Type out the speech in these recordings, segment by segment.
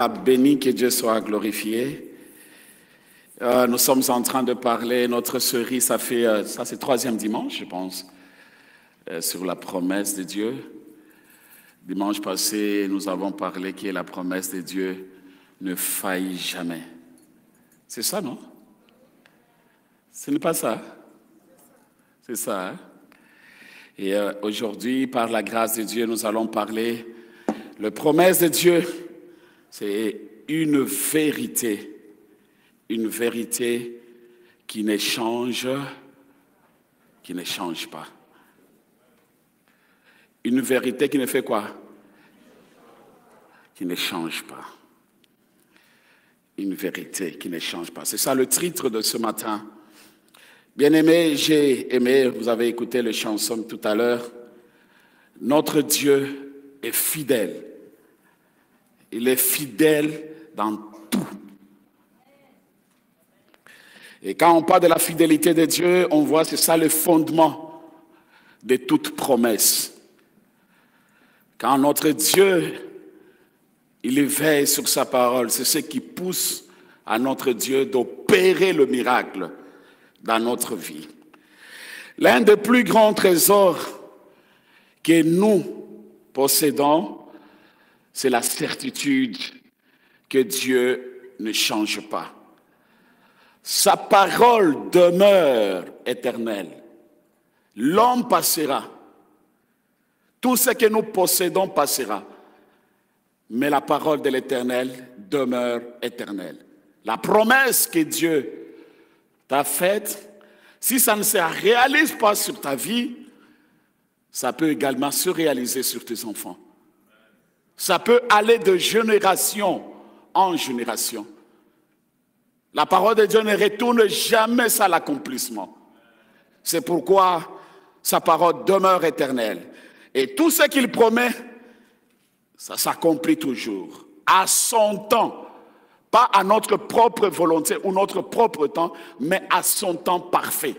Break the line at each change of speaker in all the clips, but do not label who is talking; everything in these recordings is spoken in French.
Béni, que Dieu soit glorifié. Nous sommes en train de parler, notre série, ça c'est le troisième dimanche, je pense, sur la promesse de Dieu. Dimanche passé, nous avons parlé que la promesse de Dieu ne faillit jamais. C'est ça, non? Ce n'est pas ça? C'est ça, hein? Et aujourd'hui, par la grâce de Dieu, nous allons parler la promesse de Dieu. C'est une vérité qui ne change pas. Une vérité qui ne fait quoi? Qui ne change pas. Une vérité qui ne change pas. C'est ça le titre de ce matin. Bien-aimés, j'ai aimé, vous avez écouté les chansons tout à l'heure. Notre Dieu est fidèle. Il est fidèle dans tout. Et quand on parle de la fidélité de Dieu, on voit que c'est ça le fondement de toute promesse. Quand notre Dieu, il veille sur sa parole, c'est ce qui pousse à notre Dieu d'opérer le miracle dans notre vie. L'un des plus grands trésors que nous possédons, c'est la certitude que Dieu ne change pas. Sa parole demeure éternelle. L'homme passera. Tout ce que nous possédons passera. Mais la parole de l'Éternel demeure éternelle. La promesse que Dieu t'a faite, si ça ne se réalise pas sur ta vie, ça peut également se réaliser sur tes enfants. Ça peut aller de génération en génération. La parole de Dieu ne retourne jamais à l'accomplissement. C'est pourquoi sa parole demeure éternelle. Et tout ce qu'il promet, ça s'accomplit toujours. À son temps. Pas à notre propre volonté ou notre propre temps, mais à son temps parfait.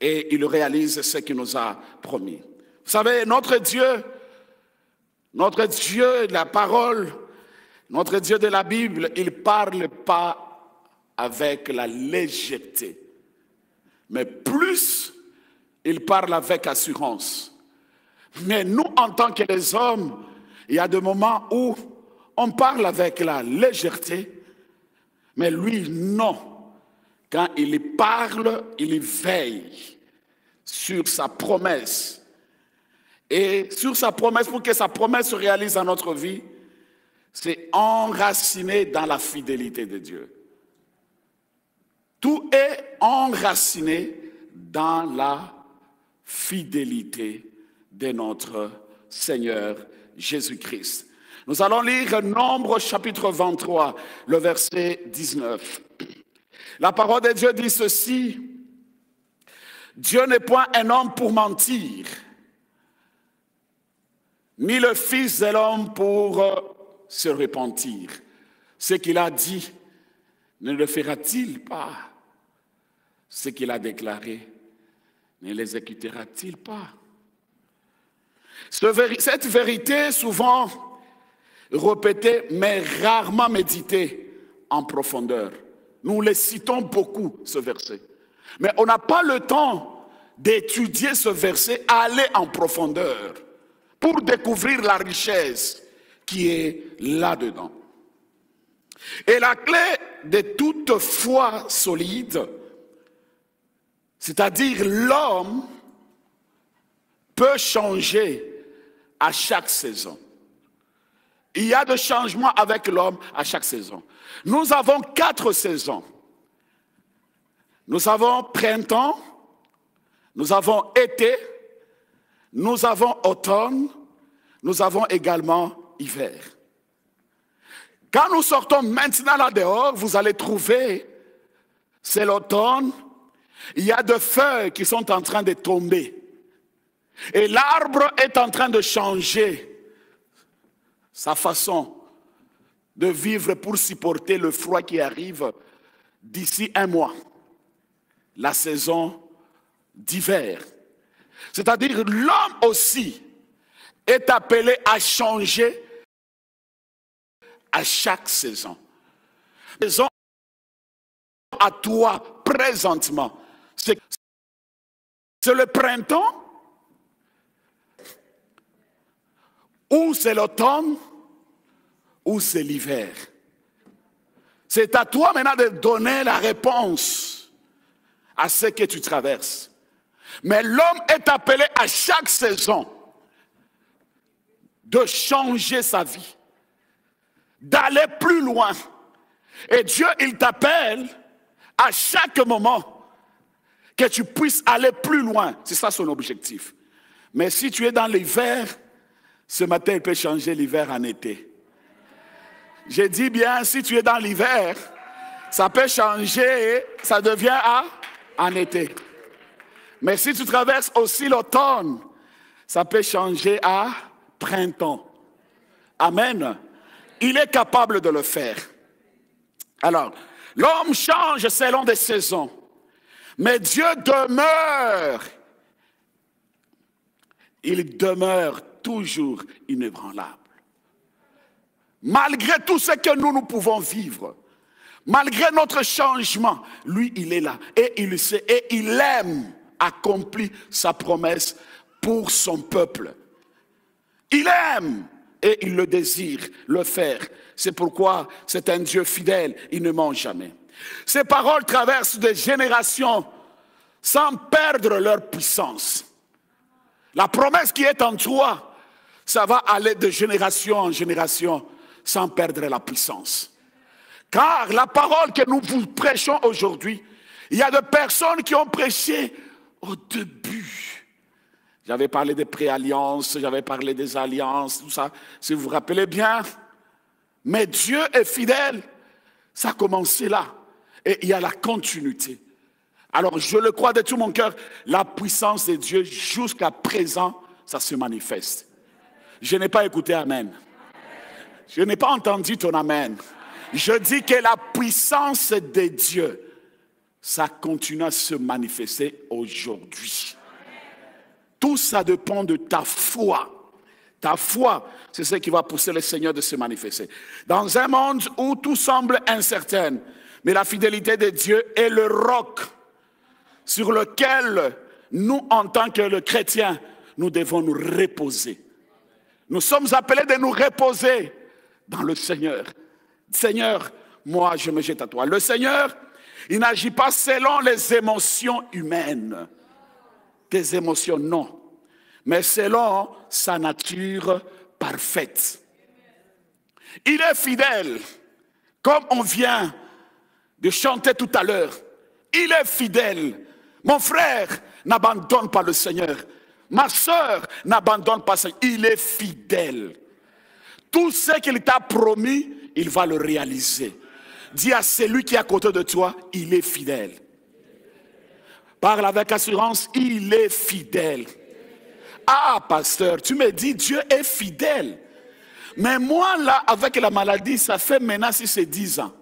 Et il réalise ce qu'il nous a promis. Vous savez, notre Dieu, la parole, notre Dieu de la Bible, il ne parle pas avec la légèreté. Mais plus, il parle avec assurance. Mais nous, en tant que les hommes, il y a des moments où on parle avec la légèreté, mais lui, non. Quand il parle, il veille sur sa promesse. Et sur sa promesse, pour que sa promesse se réalise dans notre vie, c'est enraciné dans la fidélité de Dieu. Tout est enraciné dans la fidélité de notre Seigneur Jésus-Christ. Nous allons lire Nombre chapitre 23, le verset 19. La parole de Dieu dit ceci: Dieu n'est point un homme pour mentir, ni le Fils de l'homme pour se repentir. Ce qu'il a dit, ne le fera-t-il pas? Ce qu'il a déclaré, ne l'exécutera-t-il pas? Cette vérité, souvent répétée, mais rarement méditée en profondeur. Nous les citons beaucoup, ce verset. Mais on n'a pas le temps d'étudier ce verset, aller en profondeur, pour découvrir la richesse qui est là-dedans. Et la clé de toute foi solide, c'est-à-dire l'homme peut changer à chaque saison. Il y a des changements avec l'homme à chaque saison. Nous avons 4 saisons. Nous avons printemps, nous avons été, nous avons automne, nous avons également hiver. Quand nous sortons maintenant là dehors, vous allez trouver, c'est l'automne, il y a des feuilles qui sont en train de tomber. Et l'arbre est en train de changer sa façon de vivre pour supporter le froid qui arrive d'ici 1 mois. La saison d'hiver. C'est-à-dire l'homme aussi est appelé à changer à chaque saison. Saison à toi présentement. C'est le printemps ou c'est l'automne ou c'est l'hiver. C'est à toi maintenant de donner la réponse à ce que tu traverses. Mais l'homme est appelé à chaque saison de changer sa vie, d'aller plus loin. Et Dieu, il t'appelle à chaque moment que tu puisses aller plus loin. C'est ça son objectif. Mais si tu es dans l'hiver, ce matin, il peut changer l'hiver en été. J'ai dit bien, si tu es dans l'hiver, ça peut changer, ça devient en été. Mais si tu traverses aussi l'automne, ça peut changer à printemps. Amen. Il est capable de le faire. Alors, l'homme change selon des saisons, mais Dieu demeure. Il demeure toujours inébranlable. Malgré tout ce que nous pouvons vivre, malgré notre changement, lui, il est là. Et il sait, et il aime accomplir sa promesse pour son peuple. Il aime et il le désire le faire. C'est pourquoi c'est un Dieu fidèle, il ne ment jamais. Ces paroles traversent des générations sans perdre leur puissance. La promesse qui est en toi, ça va aller de génération en génération sans perdre la puissance. Car la parole que nous vous prêchons aujourd'hui, il y a des personnes qui ont prêché au début. J'avais parlé des préalliances, j'avais parlé des alliances, tout ça, si vous vous rappelez bien. Mais Dieu est fidèle, ça a commencé là. Et il y a la continuité. Alors je le crois de tout mon cœur, la puissance de Dieu jusqu'à présent, ça se manifeste. Je n'ai pas écouté Amen. Je n'ai pas entendu ton Amen. Je dis que la puissance de Dieu, ça continue à se manifester aujourd'hui. Tout ça dépend de ta foi. Ta foi, c'est ce qui va pousser le Seigneur de se manifester. Dans un monde où tout semble incertain, mais la fidélité de Dieu est le roc sur lequel nous, en tant que chrétiens, nous devons nous reposer. Nous sommes appelés de nous reposer dans le Seigneur. Seigneur, moi je me jette à toi. Le Seigneur, il n'agit pas selon les émotions humaines. Des émotions, non. Mais selon sa nature parfaite. Il est fidèle. Comme on vient de chanter tout à l'heure. Il est fidèle. Mon frère n'abandonne pas le Seigneur. Ma sœur n'abandonne pas le Seigneur. Il est fidèle. Tout ce qu'il t'a promis, il va le réaliser. Dis à celui qui est à côté de toi, il est fidèle. Parle avec assurance, il est fidèle. Ah, pasteur, tu me dis, Dieu est fidèle. Mais moi, là, avec la maladie, ça fait maintenant si c'est 10 ans.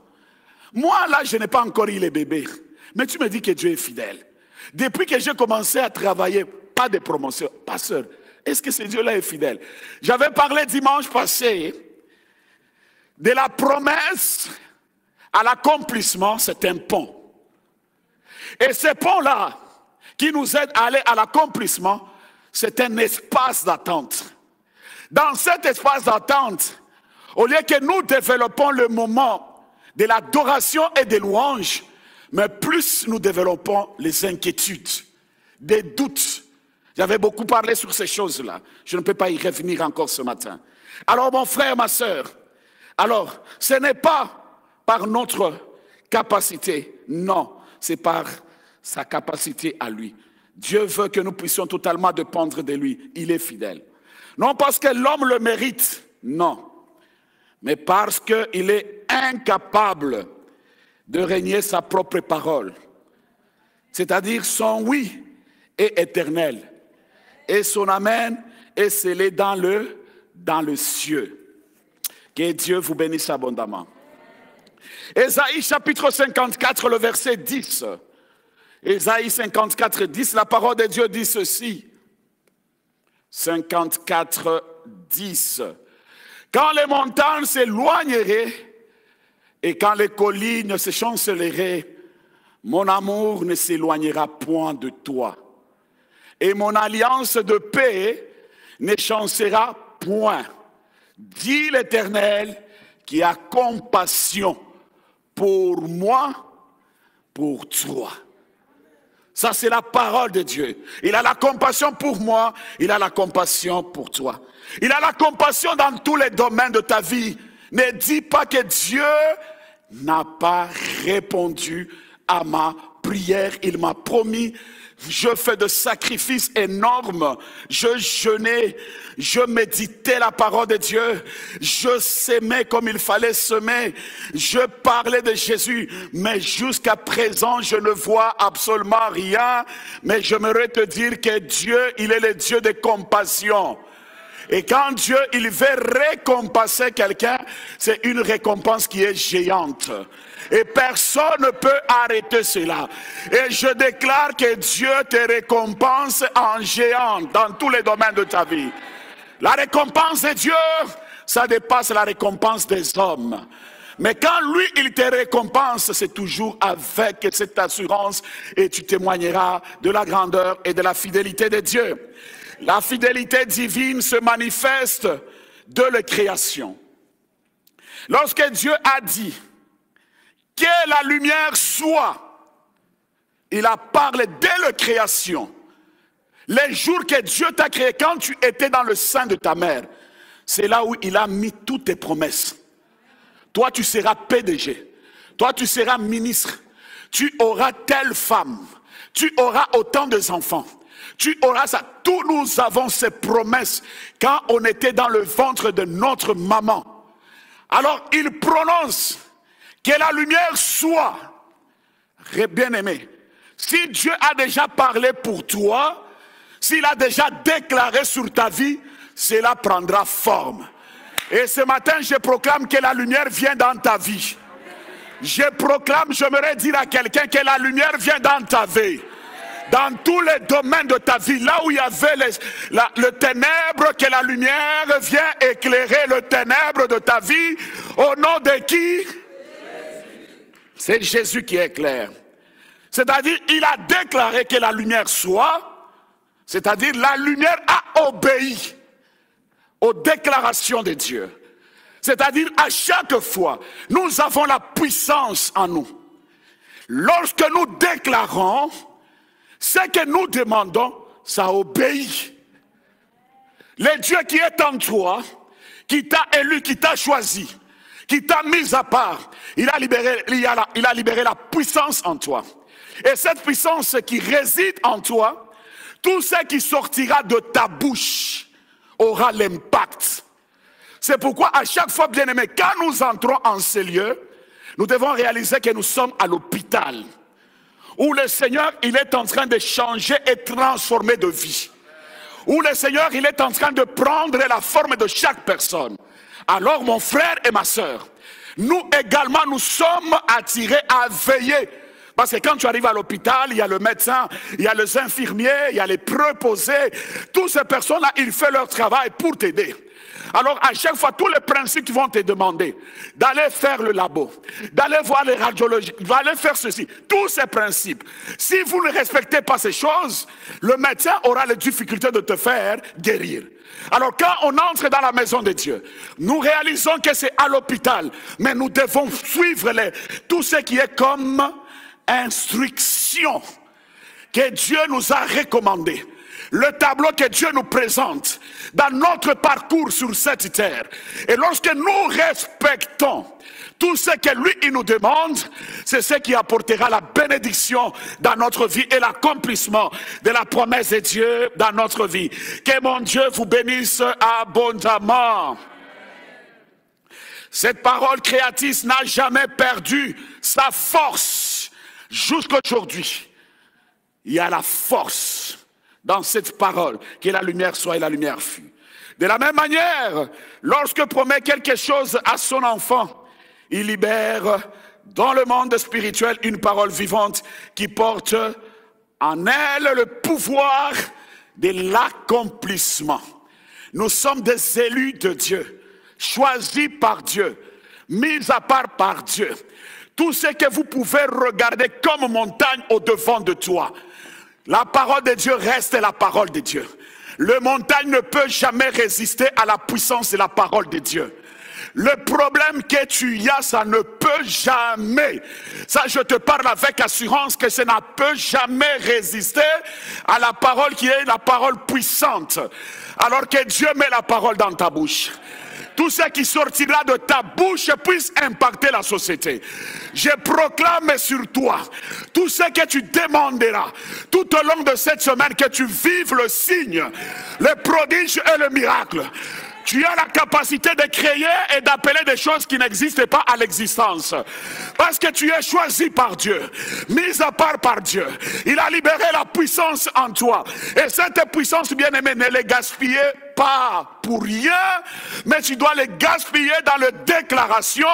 Moi, là, je n'ai pas encore eu les bébés. Mais tu me dis que Dieu est fidèle. Depuis que j'ai commencé à travailler, pas de promotion. Pasteur, est-ce que ce Dieu-là est fidèle? J'avais parlé dimanche passé de la promesse à l'accomplissement, c'est un pont. Et ce pont-là, qui nous aide à aller à l'accomplissement, c'est un espace d'attente. Dans cet espace d'attente, au lieu que nous développons le moment de l'adoration et des louanges, mais plus nous développons les inquiétudes, des doutes. J'avais beaucoup parlé sur ces choses-là. Je ne peux pas y revenir encore ce matin. Alors mon frère, ma sœur, alors ce n'est pas par notre capacité, non, c'est par sa capacité à lui. Dieu veut que nous puissions totalement dépendre de lui. Il est fidèle. Non parce que l'homme le mérite, non. Mais parce qu'il est incapable de régner sa propre parole. C'est-à-dire son oui est éternel. Et son amen est scellé dans le cieux. Que Dieu vous bénisse abondamment. Ésaïe chapitre 54, le verset 10. Ésaïe 54, 10, la parole de Dieu dit ceci. 54, 10. Quand les montagnes s'éloigneraient et quand les collines se chancelleraient, mon amour ne s'éloignera point de toi. Et mon alliance de paix ne chancellera point. Dit l'Éternel qui a compassion pour moi, pour toi. Ça, c'est la parole de Dieu. Il a la compassion pour moi, il a la compassion pour toi. Il a la compassion dans tous les domaines de ta vie. Ne dis pas que Dieu n'a pas répondu à ma prière. Il m'a promis, je fais de sacrifices énormes. Je jeûnais, je méditais la parole de Dieu. Je sémais comme il fallait semer. Je parlais de Jésus. Mais jusqu'à présent, je ne vois absolument rien. Mais j'aimerais te dire que Dieu, il est le Dieu de compassion. Et quand Dieu, il veut récompenser quelqu'un, c'est une récompense qui est géante. Et personne ne peut arrêter cela. Et je déclare que Dieu te récompense en géant dans tous les domaines de ta vie. La récompense de Dieu, ça dépasse la récompense des hommes. Mais quand lui, il te récompense, c'est toujours avec cette assurance et tu témoigneras de la grandeur et de la fidélité de Dieu. La fidélité divine se manifeste de la création. Lorsque Dieu a dit que la lumière soit, il a parlé dès la création. Les jours que Dieu t'a créé, quand tu étais dans le sein de ta mère, c'est là où il a mis toutes tes promesses. Toi, tu seras PDG. Toi, tu seras ministre. Tu auras telle femme. Tu auras autant d'enfants. Tu auras ça. Tous nous avons ces promesses quand on était dans le ventre de notre maman. Alors, il prononce que la lumière soit. Bien-aimé, si Dieu a déjà parlé pour toi, s'il a déjà déclaré sur ta vie, cela prendra forme. Et ce matin, je proclame que la lumière vient dans ta vie. Je proclame, j'aimerais dire à quelqu'un que la lumière vient dans ta vie. Dans tous les domaines de ta vie, là où il y avait le ténèbre, que la lumière vient éclairer le ténèbre de ta vie. Au nom de qui? C'est Jésus qui éclaire. C'est-à-dire, il a déclaré que la lumière soit, c'est-à-dire la lumière a obéi aux déclarations de Dieu. C'est-à-dire, à chaque fois, nous avons la puissance en nous. Lorsque nous déclarons, ce que nous demandons, ça obéit. Le Dieu qui est en toi, qui t'a élu, qui t'a choisi, qui t'a mis à part, il a libéré la puissance en toi. Et cette puissance qui réside en toi, tout ce qui sortira de ta bouche aura l'impact. C'est pourquoi à chaque fois, bien-aimés, quand nous entrons en ces lieux, nous devons réaliser que nous sommes à l'hôpital, où le Seigneur, il est en train de changer et transformer de vie. Où le Seigneur, il est en train de prendre la forme de chaque personne. Alors, mon frère et ma soeur, nous également, nous sommes attirés à veiller. Parce que quand tu arrives à l'hôpital, il y a le médecin, il y a les infirmiers, il y a les préposés. Toutes ces personnes-là, ils font leur travail pour t'aider. Alors, à chaque fois, tous les principes qui vont te demander d'aller faire le labo, d'aller voir les radiologies, d'aller faire ceci, tous ces principes, si vous ne respectez pas ces choses, le médecin aura les difficultés de te faire guérir. Alors, quand on entre dans la maison de Dieu, nous réalisons que c'est à l'hôpital, mais nous devons suivre tout ce qui est comme instruction que Dieu nous a recommandé. Le tableau que Dieu nous présente dans notre parcours sur cette terre. Et lorsque nous respectons tout ce que lui il nous demande, c'est ce qui apportera la bénédiction dans notre vie et l'accomplissement de la promesse de Dieu dans notre vie. Que mon Dieu vous bénisse abondamment. Cette parole créatrice n'a jamais perdu sa force jusqu'à aujourd'hui. Il y a la force dans cette parole, que la lumière soit et la lumière fut. De la même manière, lorsque promet quelque chose à son enfant, il libère dans le monde spirituel une parole vivante qui porte en elle le pouvoir de l'accomplissement. Nous sommes des élus de Dieu. choisi par Dieu, mis à part par Dieu. Tout ce que vous pouvez regarder comme montagne au-devant de toi, la parole de Dieu reste la parole de Dieu. Le montagne ne peut jamais résister à la puissance de la parole de Dieu. Le problème que tu as, ça ne peut jamais. Ça, je te parle avec assurance que ça ne peut jamais résister à la parole qui est la parole puissante. Alors que Dieu met la parole dans ta bouche. Tout ce qui sortira de ta bouche puisse impacter la société. Je proclame sur toi tout ce que tu demanderas tout au long de cette semaine, que tu vives le signe, le prodige et le miracle. Tu as la capacité de créer et d'appeler des choses qui n'existent pas à l'existence. Parce que tu es choisi par Dieu, mis à part par Dieu. Il a libéré la puissance en toi. Et cette puissance, bien aimée, ne les gaspille pas pour rien, mais tu dois les gaspiller dans la déclaration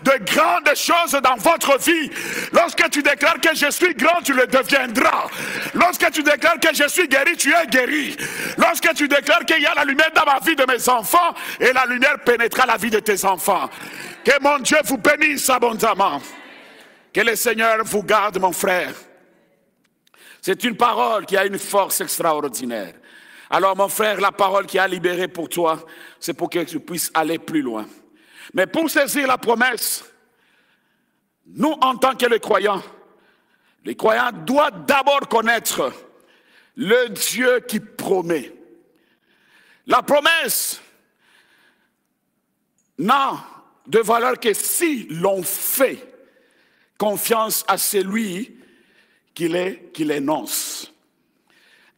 de grandes choses dans votre vie. Lorsque tu déclares que je suis grand, tu le deviendras. Lorsque tu déclares que je suis guéri, tu es guéri. Lorsque tu déclares qu'il y a la lumière dans ma vie de mes enfants, et la lumière pénétrera la vie de tes enfants. Que mon Dieu vous bénisse abondamment. Que le Seigneur vous garde, mon frère. C'est une parole qui a une force extraordinaire. Alors mon frère, la parole qui a libéré pour toi, c'est pour que tu puisses aller plus loin. Mais pour saisir la promesse, nous en tant que les croyants doivent d'abord connaître le Dieu qui promet. La promesse n'a de valeur que si l'on fait confiance à celui qui l'énonce.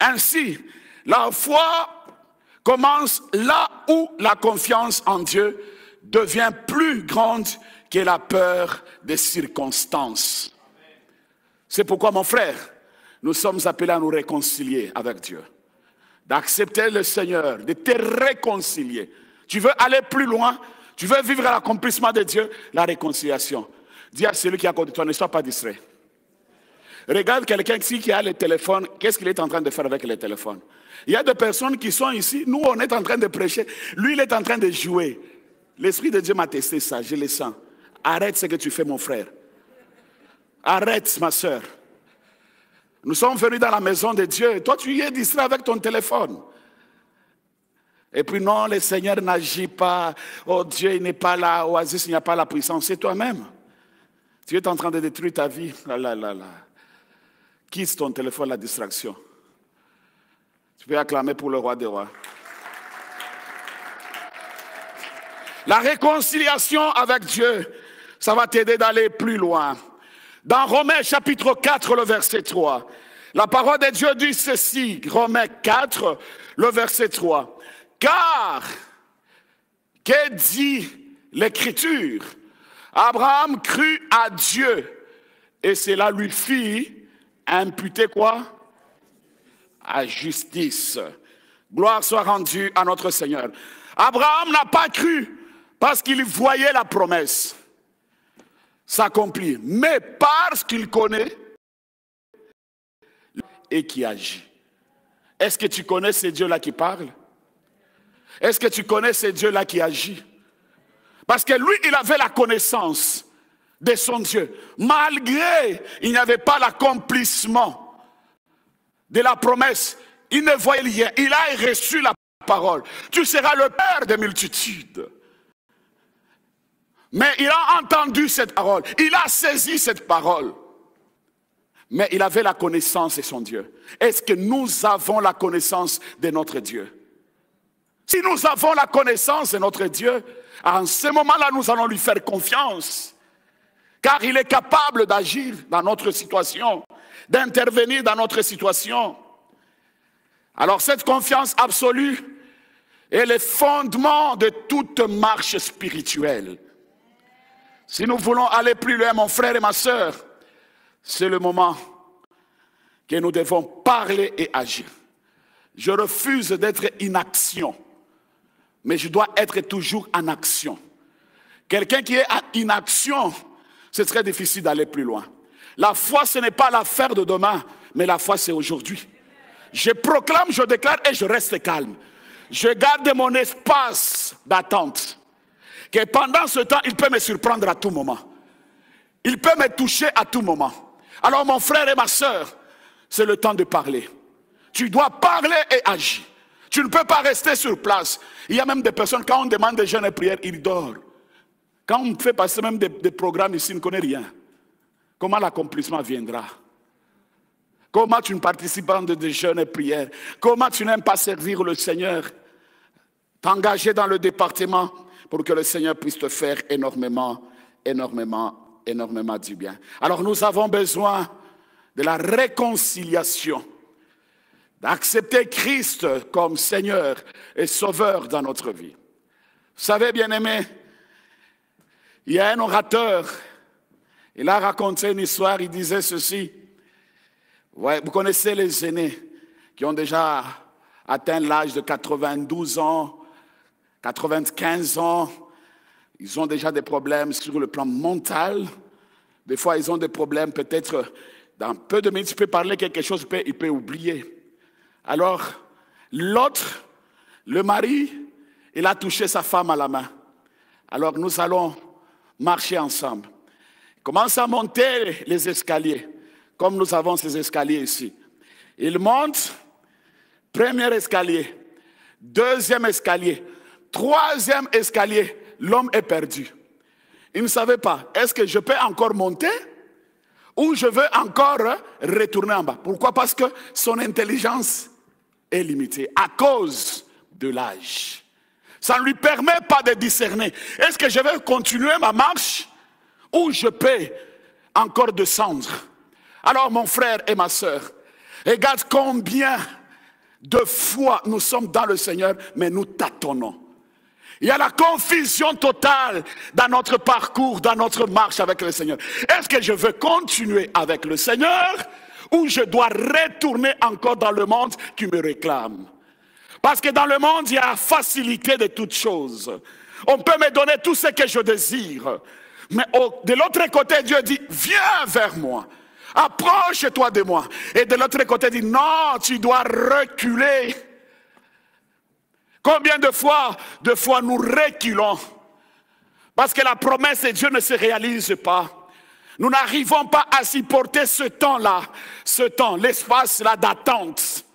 Ainsi, la foi commence là où la confiance en Dieu devient plus grande que la peur des circonstances. C'est pourquoi, mon frère, nous sommes appelés à nous réconcilier avec Dieu. D'accepter le Seigneur, de te réconcilier. Tu veux aller plus loin, tu veux vivre l'accomplissement de Dieu, la réconciliation. Dis à celui qui est à côté de toi, ne sois pas distrait. Regarde quelqu'un ici qui a le téléphone, qu'est-ce qu'il est en train de faire avec le téléphone? Il y a des personnes qui sont ici, nous on est en train de prêcher, lui il est en train de jouer. L'Esprit de Dieu m'a testé ça, je le sens. Arrête ce que tu fais, mon frère. Arrête, ma soeur. Nous sommes venus dans la maison de Dieu, toi tu y es distrait avec ton téléphone. Et puis non, le Seigneur n'agit pas, oh Dieu il n'est pas là, Oasis il n'y a pas la puissance, c'est toi-même. Tu es en train de détruire ta vie, Quitte ton téléphone, la distraction. Tu peux acclamer pour le roi des rois. La réconciliation avec Dieu, ça va t'aider d'aller plus loin. Dans Romains chapitre 4, le verset 3, la parole de Dieu dit ceci, Romains 4, le verset 3. Car, que dit l'Écriture? Abraham crut à Dieu et cela lui fit imputer quoi? À justice. Gloire soit rendue à notre Seigneur. Abraham n'a pas cru parce qu'il voyait la promesse s'accomplir, mais parce qu'il connaît et qui agit. Est-ce que tu connais ce Dieu-là qui parle? Est-ce que tu connais ce Dieu-là qui agit? Parce que lui, il avait la connaissance de son Dieu. Malgré, il n'y avait pas l'accomplissement de la promesse. Il ne voyait rien. Il a reçu la parole. Tu seras le père des multitudes. Mais il a entendu cette parole. Il a saisi cette parole. Mais il avait la connaissance de son Dieu. Est-ce que nous avons la connaissance de notre Dieu? Si nous avons la connaissance de notre Dieu, en ce moment-là, nous allons lui faire confiance. Car il est capable d'agir dans notre situation, d'intervenir dans notre situation. Alors cette confiance absolue est le fondement de toute marche spirituelle. Si nous voulons aller plus loin, mon frère et ma sœur, c'est le moment que nous devons parler et agir. Je refuse d'être inaction, mais je dois être toujours en action. Quelqu'un qui est en inaction, c'est très difficile d'aller plus loin. La foi, ce n'est pas l'affaire de demain, mais la foi, c'est aujourd'hui. Je proclame, je déclare et je reste calme. Je garde mon espace d'attente. que pendant ce temps, il peut me surprendre à tout moment. Il peut me toucher à tout moment. Alors mon frère et ma soeur, c'est le temps de parler. Tu dois parler et agir. Tu ne peux pas rester sur place. Il y a même des personnes, quand on demande des jeûnes et prières, ils dorment. Quand on fait passer même des programmes ici, ils ne connaissent rien. Comment l'accomplissement viendra? Comment tu ne participes pas de des jeûnes et prières? Comment tu n'aimes pas servir le Seigneur? T'engager dans le département pour que le Seigneur puisse te faire énormément du bien. Alors nous avons besoin de la réconciliation, d'accepter Christ comme Seigneur et Sauveur dans notre vie. Vous savez, bien-aimés, il y a un orateur, il a raconté une histoire, il disait ceci. Ouais, vous connaissez les aînés qui ont déjà atteint l'âge de 92 ans, 95 ans. Ils ont déjà des problèmes sur le plan mental. Des fois, ils ont des problèmes, peut-être, dans peu de minutes, tu peux parler quelque chose, il peut oublier. Alors, l'autre, le mari, il a touché sa femme à la main. Alors, nous allons marcher ensemble. Il commence à monter les escaliers, comme nous avons ces escaliers ici. Il monte, premier escalier, deuxième escalier, troisième escalier. L'homme est perdu. Il ne savait pas, est-ce que je peux encore monter ou je veux encore retourner en bas? Pourquoi? Parce que son intelligence est limitée à cause de l'âge. Ça ne lui permet pas de discerner. Est-ce que je vais continuer ma marche ou je peux encore descendre? Alors mon frère et ma soeur, regarde combien de fois nous sommes dans le Seigneur, mais nous tâtonnons. Il y a la confusion totale dans notre parcours, dans notre marche avec le Seigneur. Est-ce que je veux continuer avec le Seigneur ou je dois retourner encore dans le monde qui me réclame? Parce que dans le monde, il y a la facilité de toutes choses. On peut me donner tout ce que je désire. Mais de l'autre côté, Dieu dit, viens vers moi. Approche-toi de moi. Et de l'autre côté, il dit, non, tu dois reculer. Combien de fois nous reculons parce que la promesse de Dieu ne se réalise pas. Nous n'arrivons pas à supporter ce temps-là, l'espace-là d'attente.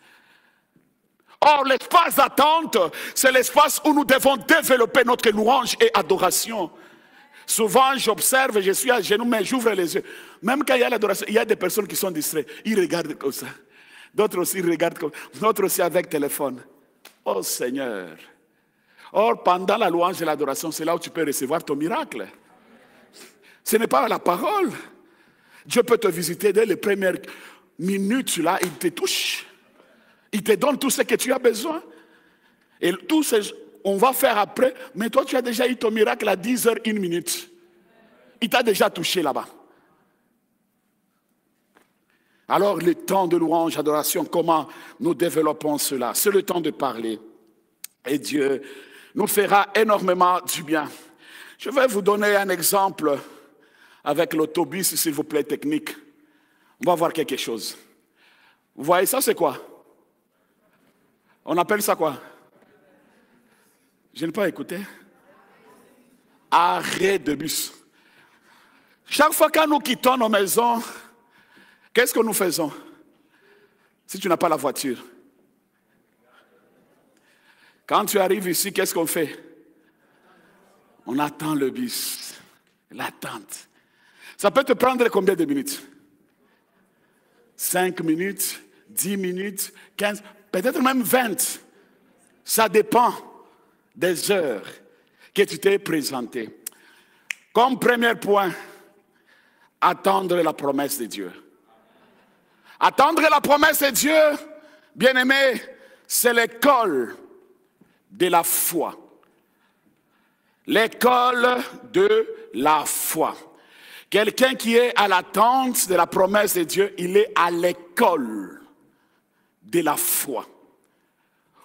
Or, l'espace d'attente, c'est l'espace où nous devons développer notre louange et adoration. Souvent, j'observe et je suis à genoux, mais j'ouvre les yeux. Même quand il y a l'adoration, il y a des personnes qui sont distraites. Ils regardent comme ça. D'autres aussi regardent comme ça. D'autres aussi avec téléphone. Oh Seigneur. Or, pendant la louange et l'adoration, c'est là où tu peux recevoir ton miracle. Ce n'est pas la parole. Dieu peut te visiter dès les premières minutes, là, il te touche. Il te donne tout ce que tu as besoin. Et tout ce on va faire après, mais toi tu as déjà eu ton miracle à 10h, 1 minute. Il t'a déjà touché là-bas. Alors le temps de louange, adoration, comment nous développons cela? C'est le temps de parler. Et Dieu nous fera énormément du bien. Je vais vous donner un exemple avec l'autobus, s'il vous plaît, technique. On va voir quelque chose. Vous voyez ça, c'est quoi? On appelle ça quoi? Je n'ai pas écouté. Arrêt de bus. Chaque fois que nous quittons nos maisons, qu'est-ce que nous faisons? Si tu n'as pas la voiture. Quand tu arrives ici, qu'est-ce qu'on fait? On attend le bus. L'attente. Ça peut te prendre combien de minutes? 5 minutes, 10 minutes, 15, peut-être même 20. Ça dépend des heures que tu t'es présenté. Comme premier point, attendre la promesse de Dieu. Attendre la promesse de Dieu, bien-aimé, c'est l'école de la foi. L'école de la foi. Quelqu'un qui est à l'attente de la promesse de Dieu, il est à l'école de la foi.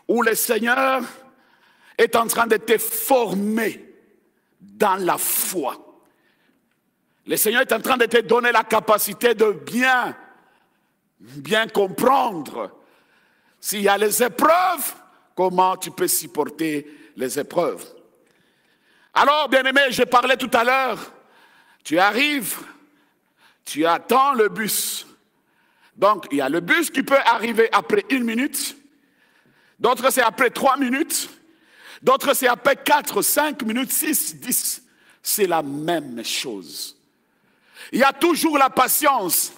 Où le Seigneur est en train de te former dans la foi. Le Seigneur est en train de te donner la capacité de bien comprendre. S'il y a les épreuves, comment tu peux supporter les épreuves. Alors, bien-aimé, j'ai parlé tout à l'heure, tu arrives, tu attends le bus. Donc, il y a le bus qui peut arriver après 1 minute, d'autres c'est après 3 minutes, d'autres c'est après 4, 5 minutes, 6, 10. C'est la même chose. Il y a toujours la patience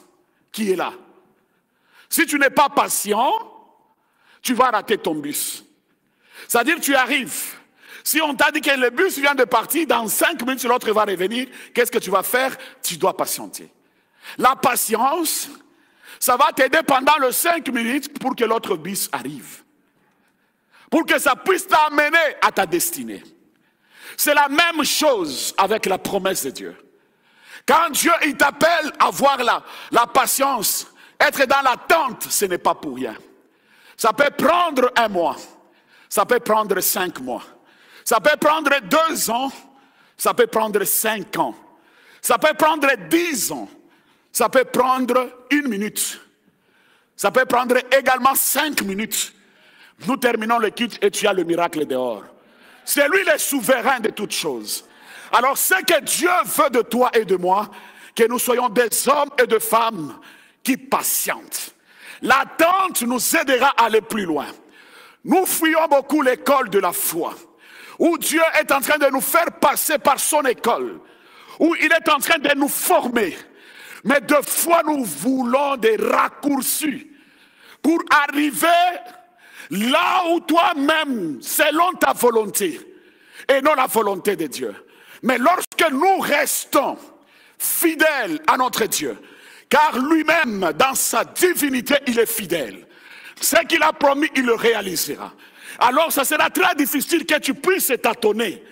qui est là. Si tu n'es pas patient, tu vas rater ton bus. C'est-à-dire tu arrives. Si on t'a dit que le bus vient de partir, dans 5 minutes l'autre va revenir, qu'est-ce que tu vas faire? Tu dois patienter. La patience, ça va t'aider pendant les 5 minutes pour que l'autre bus arrive. Pour que ça puisse t'amener à ta destinée. C'est la même chose avec la promesse de Dieu. Quand Dieu il t'appelle à voir la patience, être dans l'attente, ce n'est pas pour rien. Ça peut prendre 1 mois, ça peut prendre 5 mois, ça peut prendre 2 ans, ça peut prendre 5 ans, ça peut prendre 10 ans, ça peut prendre 1 minute, ça peut prendre également 5 minutes. Nous terminons le culte et tu as le miracle dehors. C'est lui le souverain de toutes choses. Alors ce que Dieu veut de toi et de moi, que nous soyons des hommes et des femmes qui patientent. L'attente nous aidera à aller plus loin. Nous fuyons beaucoup l'école de la foi, où Dieu est en train de nous faire passer par son école, où il est en train de nous former. Mais des fois nous voulons des raccourcis pour arriver là où toi-même, selon ta volonté, et non la volonté de Dieu. Mais lorsque nous restons fidèles à notre Dieu, car lui-même, dans sa divinité, il est fidèle. Ce qu'il a promis, il le réalisera. Alors, ça sera très difficile que tu puisses t'étonner.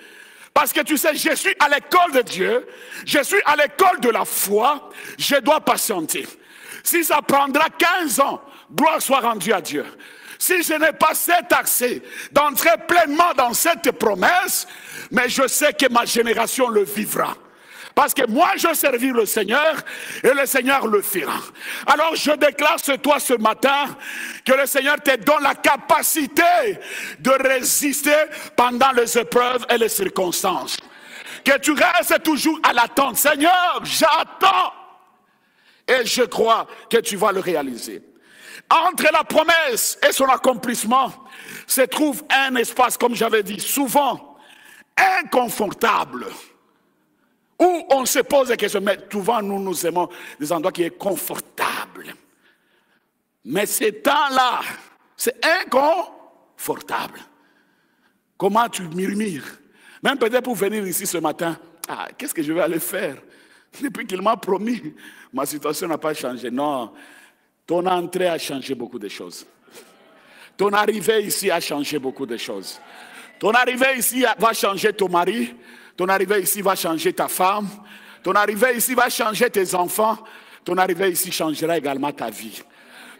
Parce que tu sais, je suis à l'école de Dieu, je suis à l'école de la foi, je dois patienter. Si ça prendra 15 ans, gloire soit rendue à Dieu. Si je n'ai pas cet accès d'entrer pleinement dans cette promesse, mais je sais que ma génération le vivra. Parce que moi, je servis le Seigneur et le Seigneur le fera. Alors, je déclare sur toi ce matin que le Seigneur te donne la capacité de résister pendant les épreuves et les circonstances. Que tu restes toujours à l'attente. Seigneur, j'attends. Et je crois que tu vas le réaliser. Entre la promesse et son accomplissement se trouve un espace, comme j'avais dit, souvent inconfortable, où on se pose des questions. Mais souvent, nous aimons des endroits qui sont confortables. Mais ces temps-là, c'est inconfortable. Comment tu murmures? Même peut-être pour venir ici ce matin, qu'est-ce que je vais aller faire? Depuis qu'il m'a promis, ma situation n'a pas changé. Non. Ton entrée a changé beaucoup de choses. Ton arrivée ici a changé beaucoup de choses. Ton arrivée ici va changer ton mari. Ton arrivée ici va changer ta femme. Ton arrivée ici va changer tes enfants. Ton arrivée ici changera également ta vie.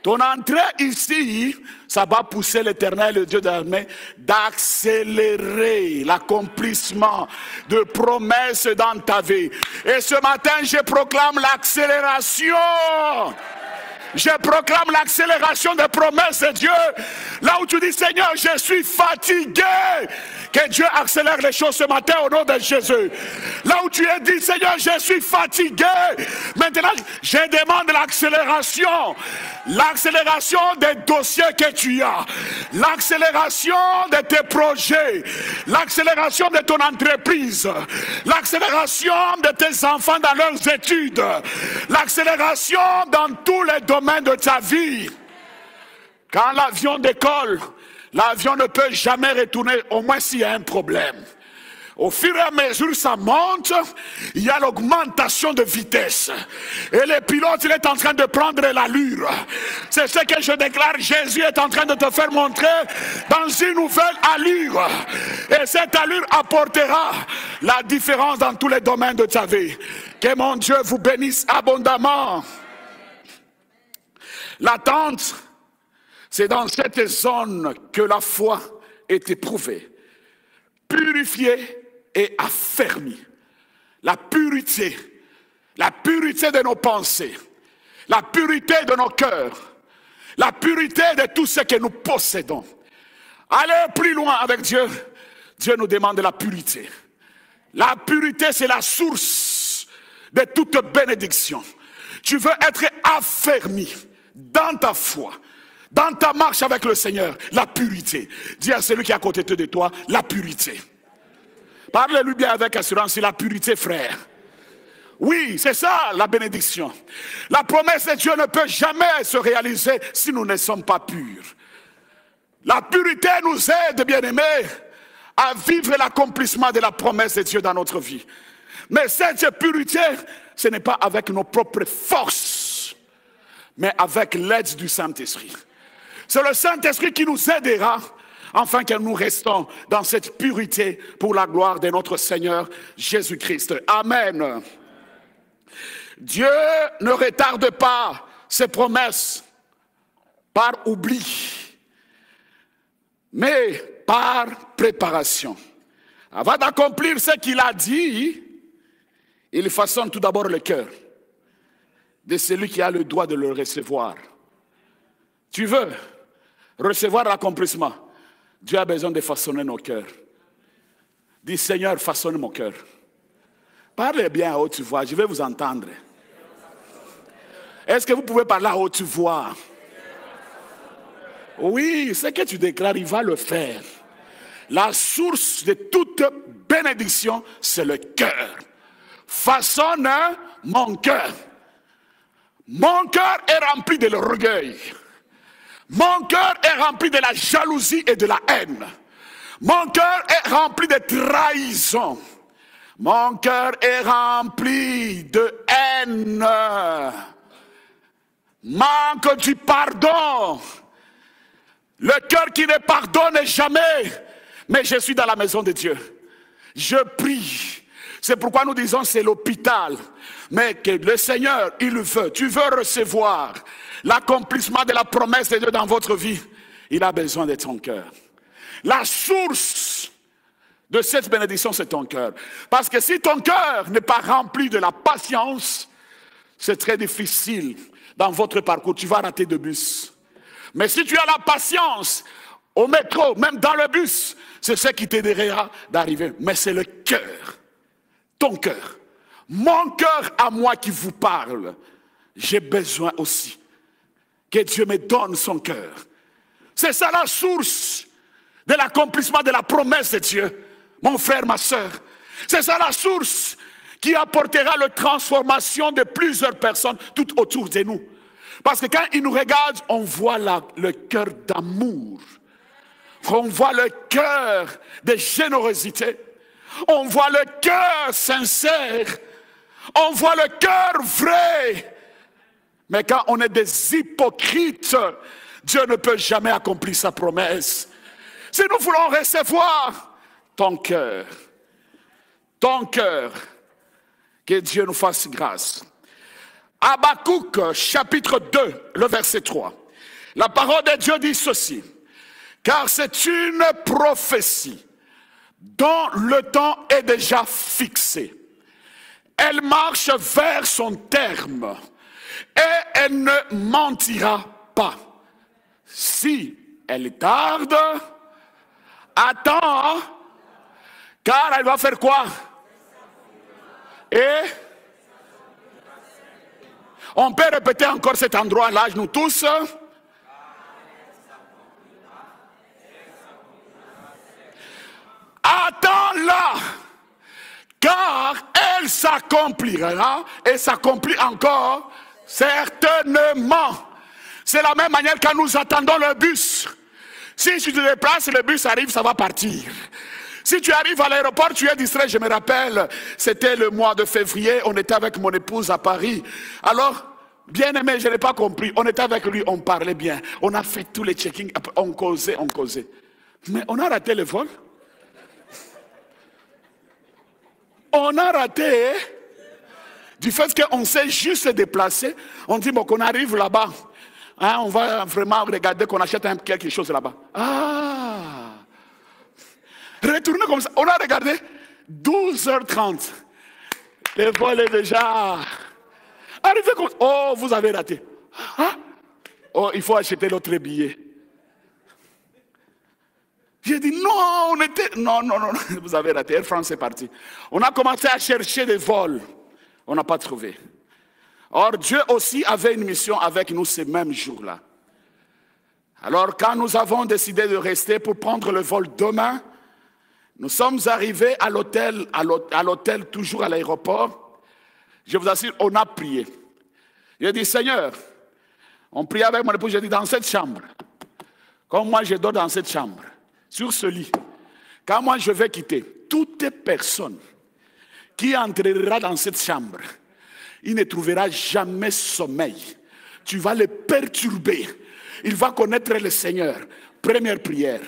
Ton entrée ici, ça va pousser l'Éternel, le Dieu d'armée, d'accélérer l'accomplissement de promesses dans ta vie. Et ce matin, je proclame l'accélération. Je proclame l'accélération des promesses de Dieu. Là où tu dis, Seigneur, je suis fatigué. Que Dieu accélère les choses ce matin au nom de Jésus. Là où tu es dit, Seigneur, je suis fatigué. Maintenant, je demande l'accélération. L'accélération des dossiers que tu as. L'accélération de tes projets. L'accélération de ton entreprise. L'accélération de tes enfants dans leurs études. L'accélération dans tous les domaines de ta vie. Quand l'avion décolle, l'avion ne peut jamais retourner, au moins s'il y a un problème. Au fur et à mesure que ça monte, il y a l'augmentation de vitesse. Et le pilote, il est en train de prendre l'allure. C'est ce que je déclare, Jésus est en train de te faire montrer dans une nouvelle allure. Et cette allure apportera la différence dans tous les domaines de ta vie. Que mon Dieu vous bénisse abondamment. L'attente, c'est dans cette zone que la foi est éprouvée, purifiée et affermie. La pureté de nos pensées, la pureté de nos cœurs, la pureté de tout ce que nous possédons. Aller plus loin avec Dieu, Dieu nous demande la pureté. La pureté, c'est la source de toute bénédiction. Tu veux être affermi dans ta foi, dans ta marche avec le Seigneur, la pureté. Dis à celui qui est à côté de toi, la pureté. Parle-lui bien avec assurance, c'est la pureté, frère. Oui, c'est ça la bénédiction. La promesse de Dieu ne peut jamais se réaliser si nous ne sommes pas purs. La pureté nous aide, bien-aimés, à vivre l'accomplissement de la promesse de Dieu dans notre vie. Mais cette pureté, ce n'est pas avec nos propres forces, mais avec l'aide du Saint-Esprit. C'est le Saint-Esprit qui nous aidera afin que nous restons dans cette pureté pour la gloire de notre Seigneur Jésus-Christ. Amen. Dieu ne retarde pas ses promesses par oubli, mais par préparation. Avant d'accomplir ce qu'il a dit, il façonne tout d'abord le cœur de celui qui a le droit de le recevoir. Tu veux recevoir l'accomplissement? Dieu a besoin de façonner nos cœurs. Dis, Seigneur, façonne mon cœur. Parlez bien à haute voix, je vais vous entendre. Est-ce que vous pouvez parler à haute voix? Oui, ce que tu déclares, il va le faire. La source de toute bénédiction, c'est le cœur. Façonne mon cœur. Mon cœur est rempli de l'orgueil. Mon cœur est rempli de la jalousie et de la haine. Mon cœur est rempli de trahison. Mon cœur est rempli de haine. Manque du pardon. Le cœur qui ne pardonne jamais. Mais je suis dans la maison de Dieu. Je prie. C'est pourquoi nous disons c'est l'hôpital. Mais que le Seigneur, il veut. Tu veux recevoir l'accomplissement de la promesse de Dieu dans votre vie. Il a besoin de ton cœur. La source de cette bénédiction, c'est ton cœur. Parce que si ton cœur n'est pas rempli de la patience, c'est très difficile dans votre parcours. Tu vas rater de bus. Mais si tu as la patience au métro, même dans le bus, c'est ce qui t'aidera d'arriver. Mais c'est le cœur. Ton cœur. Mon cœur à moi qui vous parle. J'ai besoin aussi que Dieu me donne son cœur. C'est ça la source de l'accomplissement de la promesse de Dieu. Mon frère, ma soeur. C'est ça la source qui apportera la transformation de plusieurs personnes tout autour de nous. Parce que quand ils nous regardent, on voit le cœur d'amour. On voit le cœur de générosité. On voit le cœur sincère. On voit le cœur vrai. Mais quand on est des hypocrites, Dieu ne peut jamais accomplir sa promesse. Si nous voulons recevoir ton cœur, que Dieu nous fasse grâce. Habakkuk, chapitre 2, le verset 3. La parole de Dieu dit ceci. Car c'est une prophétie dont le temps est déjà fixé. Elle marche vers son terme et elle ne mentira pas. Si elle tarde, attends, car elle va faire quoi? Et on peut répéter encore cet endroit-là, nous tous. Attends-la, car elle s'accomplira et s'accomplit encore certainement. C'est la même manière quand nous attendons le bus. Si tu te déplaces, le bus arrive, ça va partir. Si tu arrives à l'aéroport, tu es distrait. Je me rappelle, c'était le mois de février, on était avec mon épouse à Paris. Alors, bien aimé, je n'ai pas compris. On était avec lui, on parlait bien. On a fait tous les check-ins, on causait. Mais on a raté le vol. On a raté, du fait qu'on s'est juste déplacé. On dit, bon, qu'on arrive là-bas. Hein, on va vraiment regarder qu'on achète quelque chose là-bas. Ah! Retourner comme ça. On a regardé 12h30. Le vol est déjà arrivé comme ça. Oh, vous avez raté. Ah? Oh, il faut acheter l'autre billet. J'ai dit non, on était... Non, non, non, vous avez raté, Air France est parti. On a commencé à chercher des vols. On n'a pas trouvé. Or, Dieu aussi avait une mission avec nous ces mêmes jours-là. Alors, quand nous avons décidé de rester pour prendre le vol demain, nous sommes arrivés à l'hôtel, toujours à l'aéroport. Je vous assure, on a prié. J'ai dit, Seigneur, on prie avec mon épouse, j'ai dit, dans cette chambre, comme moi je dors dans cette chambre, sur ce lit, quand moi je vais quitter, toute personne qui entrera dans cette chambre, il ne trouvera jamais sommeil. Tu vas le perturber. Il va connaître le Seigneur. Première prière.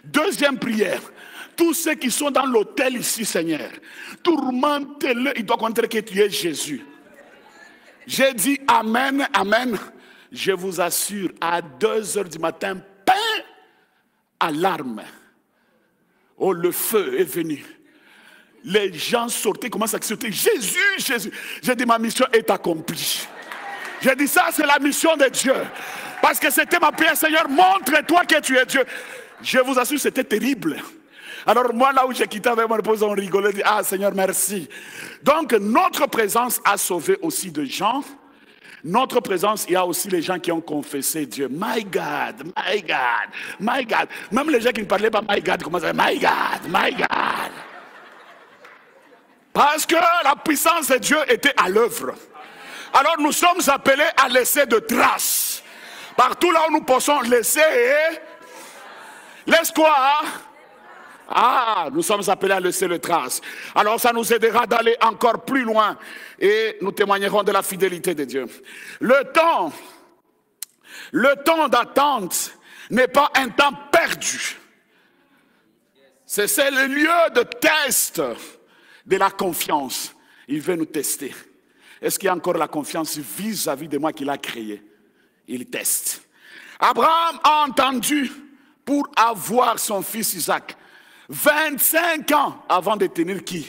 Deuxième prière. Tous ceux qui sont dans l'hôtel ici, Seigneur, tourmente-le. Il doit connaître que tu es Jésus. J'ai dit Amen, Amen. Je vous assure, à 2 heures du matin, alarme. Oh, le feu est venu. Les gens sortaient, commencent à sauter. Jésus, Jésus. J'ai dit, ma mission est accomplie. J'ai dit, ça, c'est la mission de Dieu. Parce que c'était ma prière, Seigneur, montre-toi que tu es Dieu. Je vous assure, c'était terrible. Alors moi, là où j'ai quitté avec mon épouse, on rigolait, dit, ah Seigneur, merci. Donc, notre présence a sauvé aussi de gens. Notre présence, il y a aussi les gens qui ont confessé Dieu. My God, my God, my God. Même les gens qui ne parlaient pas my God, commençaient à dire, my God, my God. Parce que la puissance de Dieu était à l'œuvre. Alors nous sommes appelés à laisser de traces. Partout là où nous pouvons laisser. Laisse quoi? Ah, nous sommes appelés à laisser le trace. Alors ça nous aidera d'aller encore plus loin. Et nous témoignerons de la fidélité de Dieu. Le temps d'attente n'est pas un temps perdu. C'est le lieu de test de la confiance. Il veut nous tester. Est-ce qu'il y a encore la confiance vis-à-vis de moi qu'il a créé? Il teste. Abraham a entendu pour avoir son fils Isaac. 25 ans avant de tenir qui?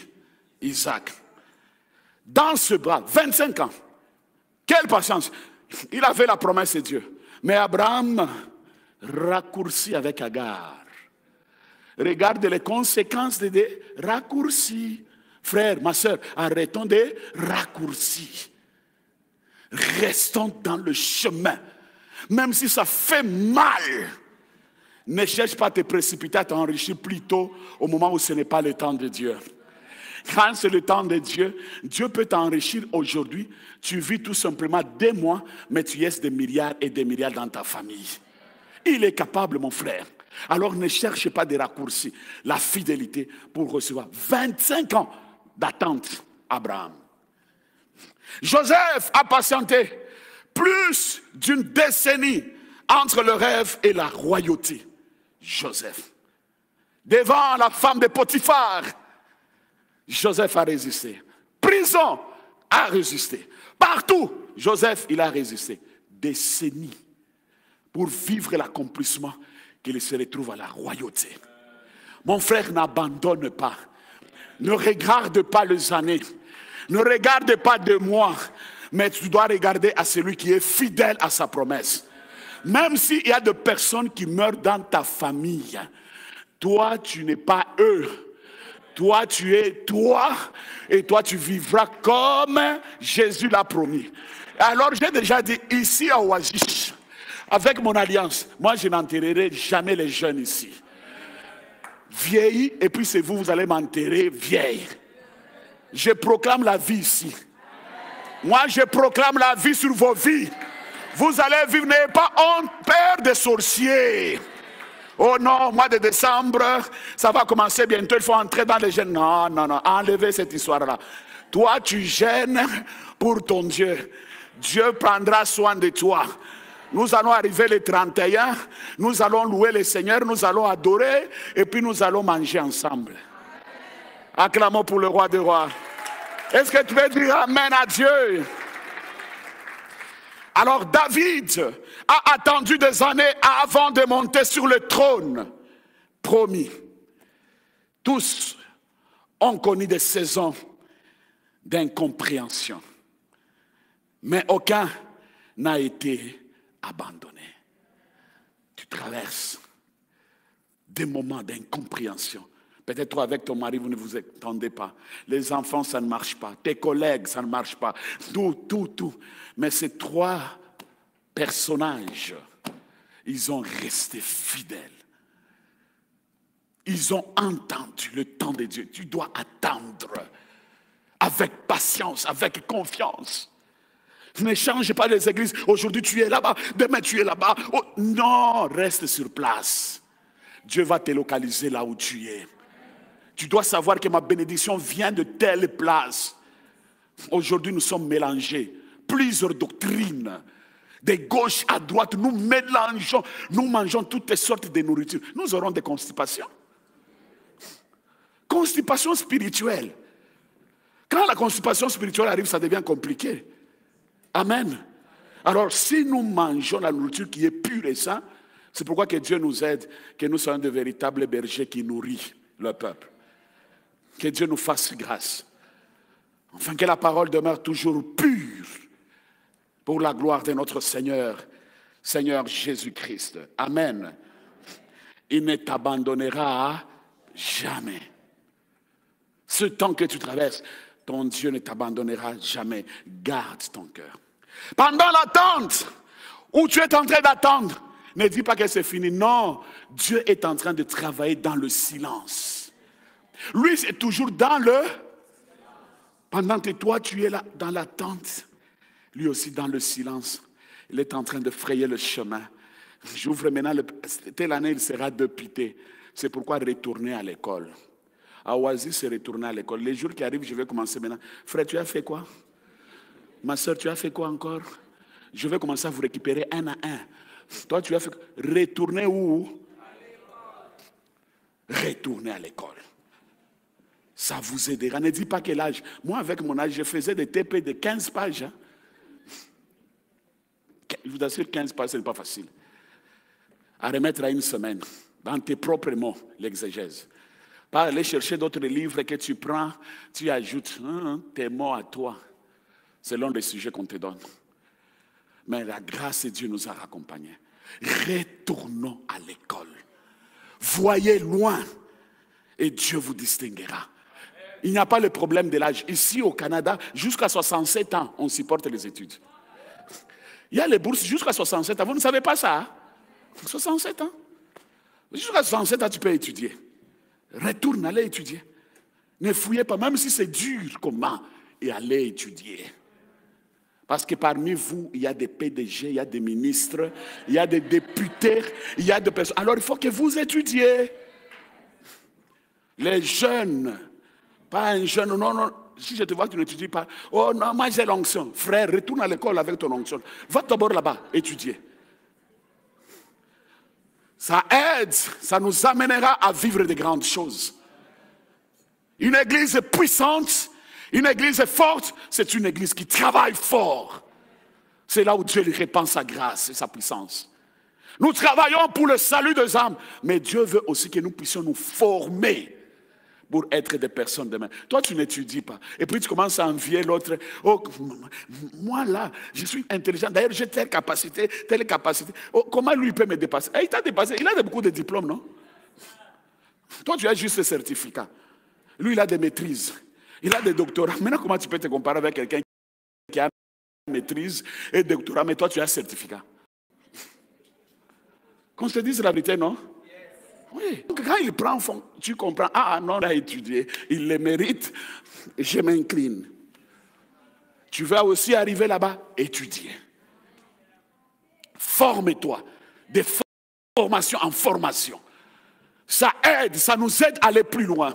Isaac. Dans ce bras, 25 ans. Quelle patience. Il avait la promesse de Dieu. Mais Abraham raccourcit avec Agar. Regarde les conséquences des raccourcis. Frère, ma soeur, arrêtons des raccourcis. Restons dans le chemin. Même si ça fait mal. Ne cherche pas à te précipiter, à t'enrichir plus tôt au moment où ce n'est pas le temps de Dieu. Quand c'est le temps de Dieu, Dieu peut t'enrichir aujourd'hui. Tu vis tout simplement 2 mois, mais tu laisses des milliards et des milliards dans ta famille. Il est capable, mon frère. Alors ne cherche pas des raccourcis. La fidélité pour recevoir 25 ans d'attente, Abraham. Joseph a patienté plus d'une décennie entre le rêve et la royauté. Joseph. Devant la femme de Potiphar, Joseph a résisté. Prison a résisté. Partout, Joseph, il a résisté. Décennies pour vivre l'accomplissement qu'il se retrouve à la royauté. Mon frère, n'abandonne pas. Ne regarde pas les années. Ne regarde pas de moi. Mais tu dois regarder à celui qui est fidèle à sa promesse. Même s'il y a des personnes qui meurent dans ta famille, toi, tu n'es pas eux. Toi, tu es toi. Et toi, tu vivras comme Jésus l'a promis. Alors, j'ai déjà dit, ici à Oasis, avec mon alliance, moi, je n'enterrerai jamais les jeunes ici. Vieillis, et puis c'est vous, vous allez m'enterrer vieille. Je proclame la vie ici. Moi, je proclame la vie sur vos vies. Vous allez vivre, n'ayez pas honte, père des sorciers. Oh non, mois de décembre, ça va commencer bientôt, il faut entrer dans les gènes. Non, non, non, enlevez cette histoire-là. Toi, tu gênes pour ton Dieu. Dieu prendra soin de toi. Nous allons arriver le 31, nous allons louer le Seigneur, nous allons adorer, et puis nous allons manger ensemble. Acclamons pour le roi des rois. Est-ce que tu veux dire Amen à Dieu? Alors David a attendu des années avant de monter sur le trône promis. Tous ont connu des saisons d'incompréhension. Mais aucun n'a été abandonné. Tu traverses des moments d'incompréhension. Peut-être toi avec ton mari, vous ne vous entendez pas. Les enfants, ça ne marche pas. Tes collègues, ça ne marche pas. Tout. Mais ces trois personnages, ils ont resté fidèles. Ils ont entendu le temps de Dieu. Tu dois attendre avec patience, avec confiance. Ne change pas les églises. Aujourd'hui, tu es là-bas. Demain, tu es là-bas. Oh, non, reste sur place. Dieu va te localiser là où tu es. Tu dois savoir que ma bénédiction vient de telle place. Aujourd'hui, nous sommes mélangés. Plusieurs doctrines. De gauche à droite, nous mélangeons. Nous mangeons toutes sortes de nourriture. Nous aurons des constipations. Constipation spirituelle. Quand la constipation spirituelle arrive, ça devient compliqué. Amen. Alors, si nous mangeons la nourriture qui est pure et sainte, c'est pourquoi que Dieu nous aide, que nous soyons de véritables bergers qui nourrissent le peuple. Que Dieu nous fasse grâce. Afin que la parole demeure toujours pure pour la gloire de notre Seigneur, Seigneur Jésus-Christ. Amen. Il ne t'abandonnera jamais. Ce temps que tu traverses, ton Dieu ne t'abandonnera jamais. Garde ton cœur. Pendant l'attente, où tu es en train d'attendre, ne dis pas que c'est fini. Non, Dieu est en train de travailler dans le silence. Lui, c'est toujours dans le... Pendant que toi, tu es là dans l'attente, lui aussi dans le silence. Il est en train de frayer le chemin. J'ouvre maintenant, telle année, il sera député. C'est pourquoi retourner à l'école. À Oasis, c'est retourner à l'école. Les jours qui arrivent, je vais commencer maintenant. Frère, tu as fait quoi? Ma soeur, tu as fait quoi encore? Je vais commencer à vous récupérer un à un. Toi, tu as fait... Retourner où? Retourner à l'école. Ça vous aidera. Ne dis pas quel âge. Moi, avec mon âge, je faisais des TP de 15 pages. Hein. Je vous assure, 15 pages, ce n'est pas facile. À remettre à une semaine, dans tes propres mots, l'exégèse. Pas aller chercher d'autres livres que tu prends, tu ajoutes tes mots à toi, selon les sujets qu'on te donne. Mais la grâce de Dieu nous a accompagnés. Retournons à l'école. Voyez loin et Dieu vous distinguera. Il n'y a pas le problème de l'âge. Ici au Canada, jusqu'à 67 ans, on supporte les études. Il y a les bourses jusqu'à 67 ans. Vous ne savez pas ça? Hein? 67 ans. Jusqu'à 67 ans, tu peux étudier. Retourne, allez étudier. Ne fouillez pas, même si c'est dur, comment? Et allez étudier. Parce que parmi vous, il y a des PDG, il y a des ministres, il y a des députés, il y a des personnes. Alors il faut que vous étudiez. Les jeunes, pas un jeune, non. Si je te vois que tu n'étudies pas, oh non, moi j'ai l'onction. Frère, retourne à l'école avec ton onction. Va d'abord là-bas, étudier. Ça aide, ça nous amènera à vivre de grandes choses. Une église puissante, une église forte, c'est une église qui travaille fort. C'est là où Dieu lui répand sa grâce et sa puissance. Nous travaillons pour le salut des âmes, mais Dieu veut aussi que nous puissions nous former pour être des personnes demain. Toi, tu n'étudies pas. Et puis, tu commences à envier l'autre. Oh, moi, là, je suis intelligent. D'ailleurs, j'ai telle capacité, telle capacité. Oh, comment lui peut me dépasser? Il t'a dépassé. Il a beaucoup de diplômes, non? Toi, tu as juste le certificat. Lui, il a des maîtrises. Il a des doctorats. Maintenant, comment tu peux te comparer avec quelqu'un qui a une maîtrise et doctorat, mais toi, tu as un certificat? Qu'on se dise la vérité, non? Oui. Donc, quand il prend fond, tu comprends. Ah non, il a étudié, il le mérite, je m'incline. Tu vas aussi arriver là-bas, étudier. Forme-toi. De formation en formation. Ça aide, ça nous aide à aller plus loin.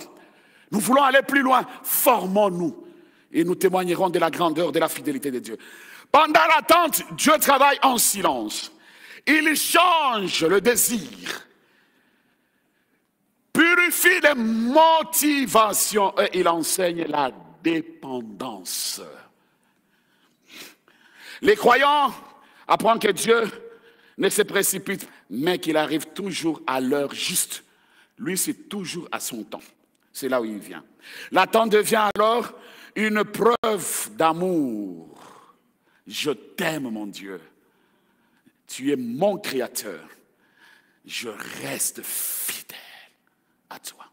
Nous voulons aller plus loin. Formons-nous. Et nous témoignerons de la grandeur, de la fidélité de Dieu. Pendant l'attente, Dieu travaille en silence. Il change le désir. Purifie les motivations et il enseigne la dépendance. Les croyants apprennent que Dieu ne se précipite, mais qu'il arrive toujours à l'heure juste. Lui, c'est toujours à son temps. C'est là où il vient. L'attente devient alors une preuve d'amour. Je t'aime, mon Dieu. Tu es mon créateur. Je reste fidèle. à toi.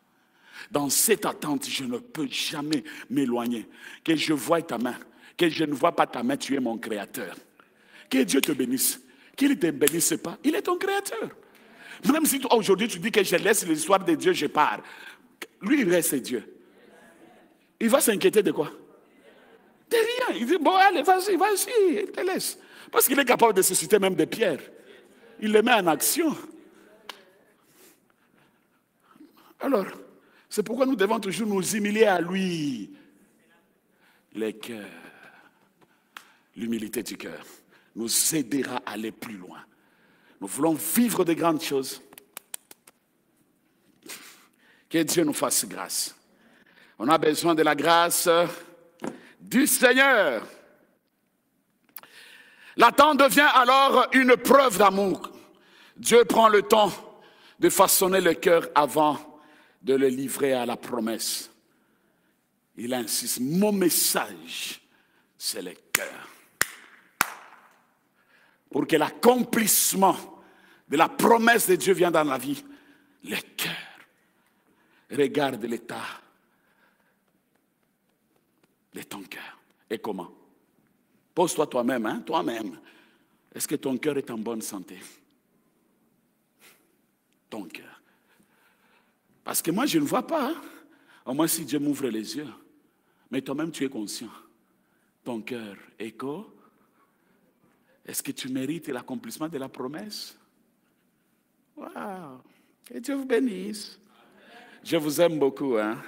Dans cette attente, je ne peux jamais m'éloigner. Que je voie ta main, que je ne vois pas ta main, tu es mon créateur. Que Dieu te bénisse. Qu'il ne te bénisse pas, il est ton créateur. Même si aujourd'hui tu dis que je laisse l'histoire de Dieu, je pars. Lui, il reste Dieu. Il va s'inquiéter de quoi? De rien. Il dit, bon, allez, vas-y, il te laisse. Parce qu'il est capable de susciter même des pierres. Il les met en action. Alors, c'est pourquoi nous devons toujours nous humilier à lui. Les cœurs, l'humilité du cœur nous aidera à aller plus loin. Nous voulons vivre de grandes choses. Que Dieu nous fasse grâce. On a besoin de la grâce du Seigneur. L'attente devient alors une preuve d'amour. Dieu prend le temps de façonner le cœur avant de le livrer à la promesse. Il insiste, mon message, c'est le cœur. Pour que l'accomplissement de la promesse de Dieu vienne dans la vie, le cœur. Regarde l'état de ton cœur. Et comment? Pose-toi toi-même, hein, toi-même. Est-ce que ton cœur est en bonne santé? Ton cœur. Parce que moi, je ne vois pas. Hein? Au moins, si Dieu m'ouvre les yeux. Mais toi-même, tu es conscient. Ton cœur, écho. Est-ce que tu mérites l'accomplissement de la promesse? Waouh! Que Dieu vous bénisse. Je vous aime beaucoup. Hein?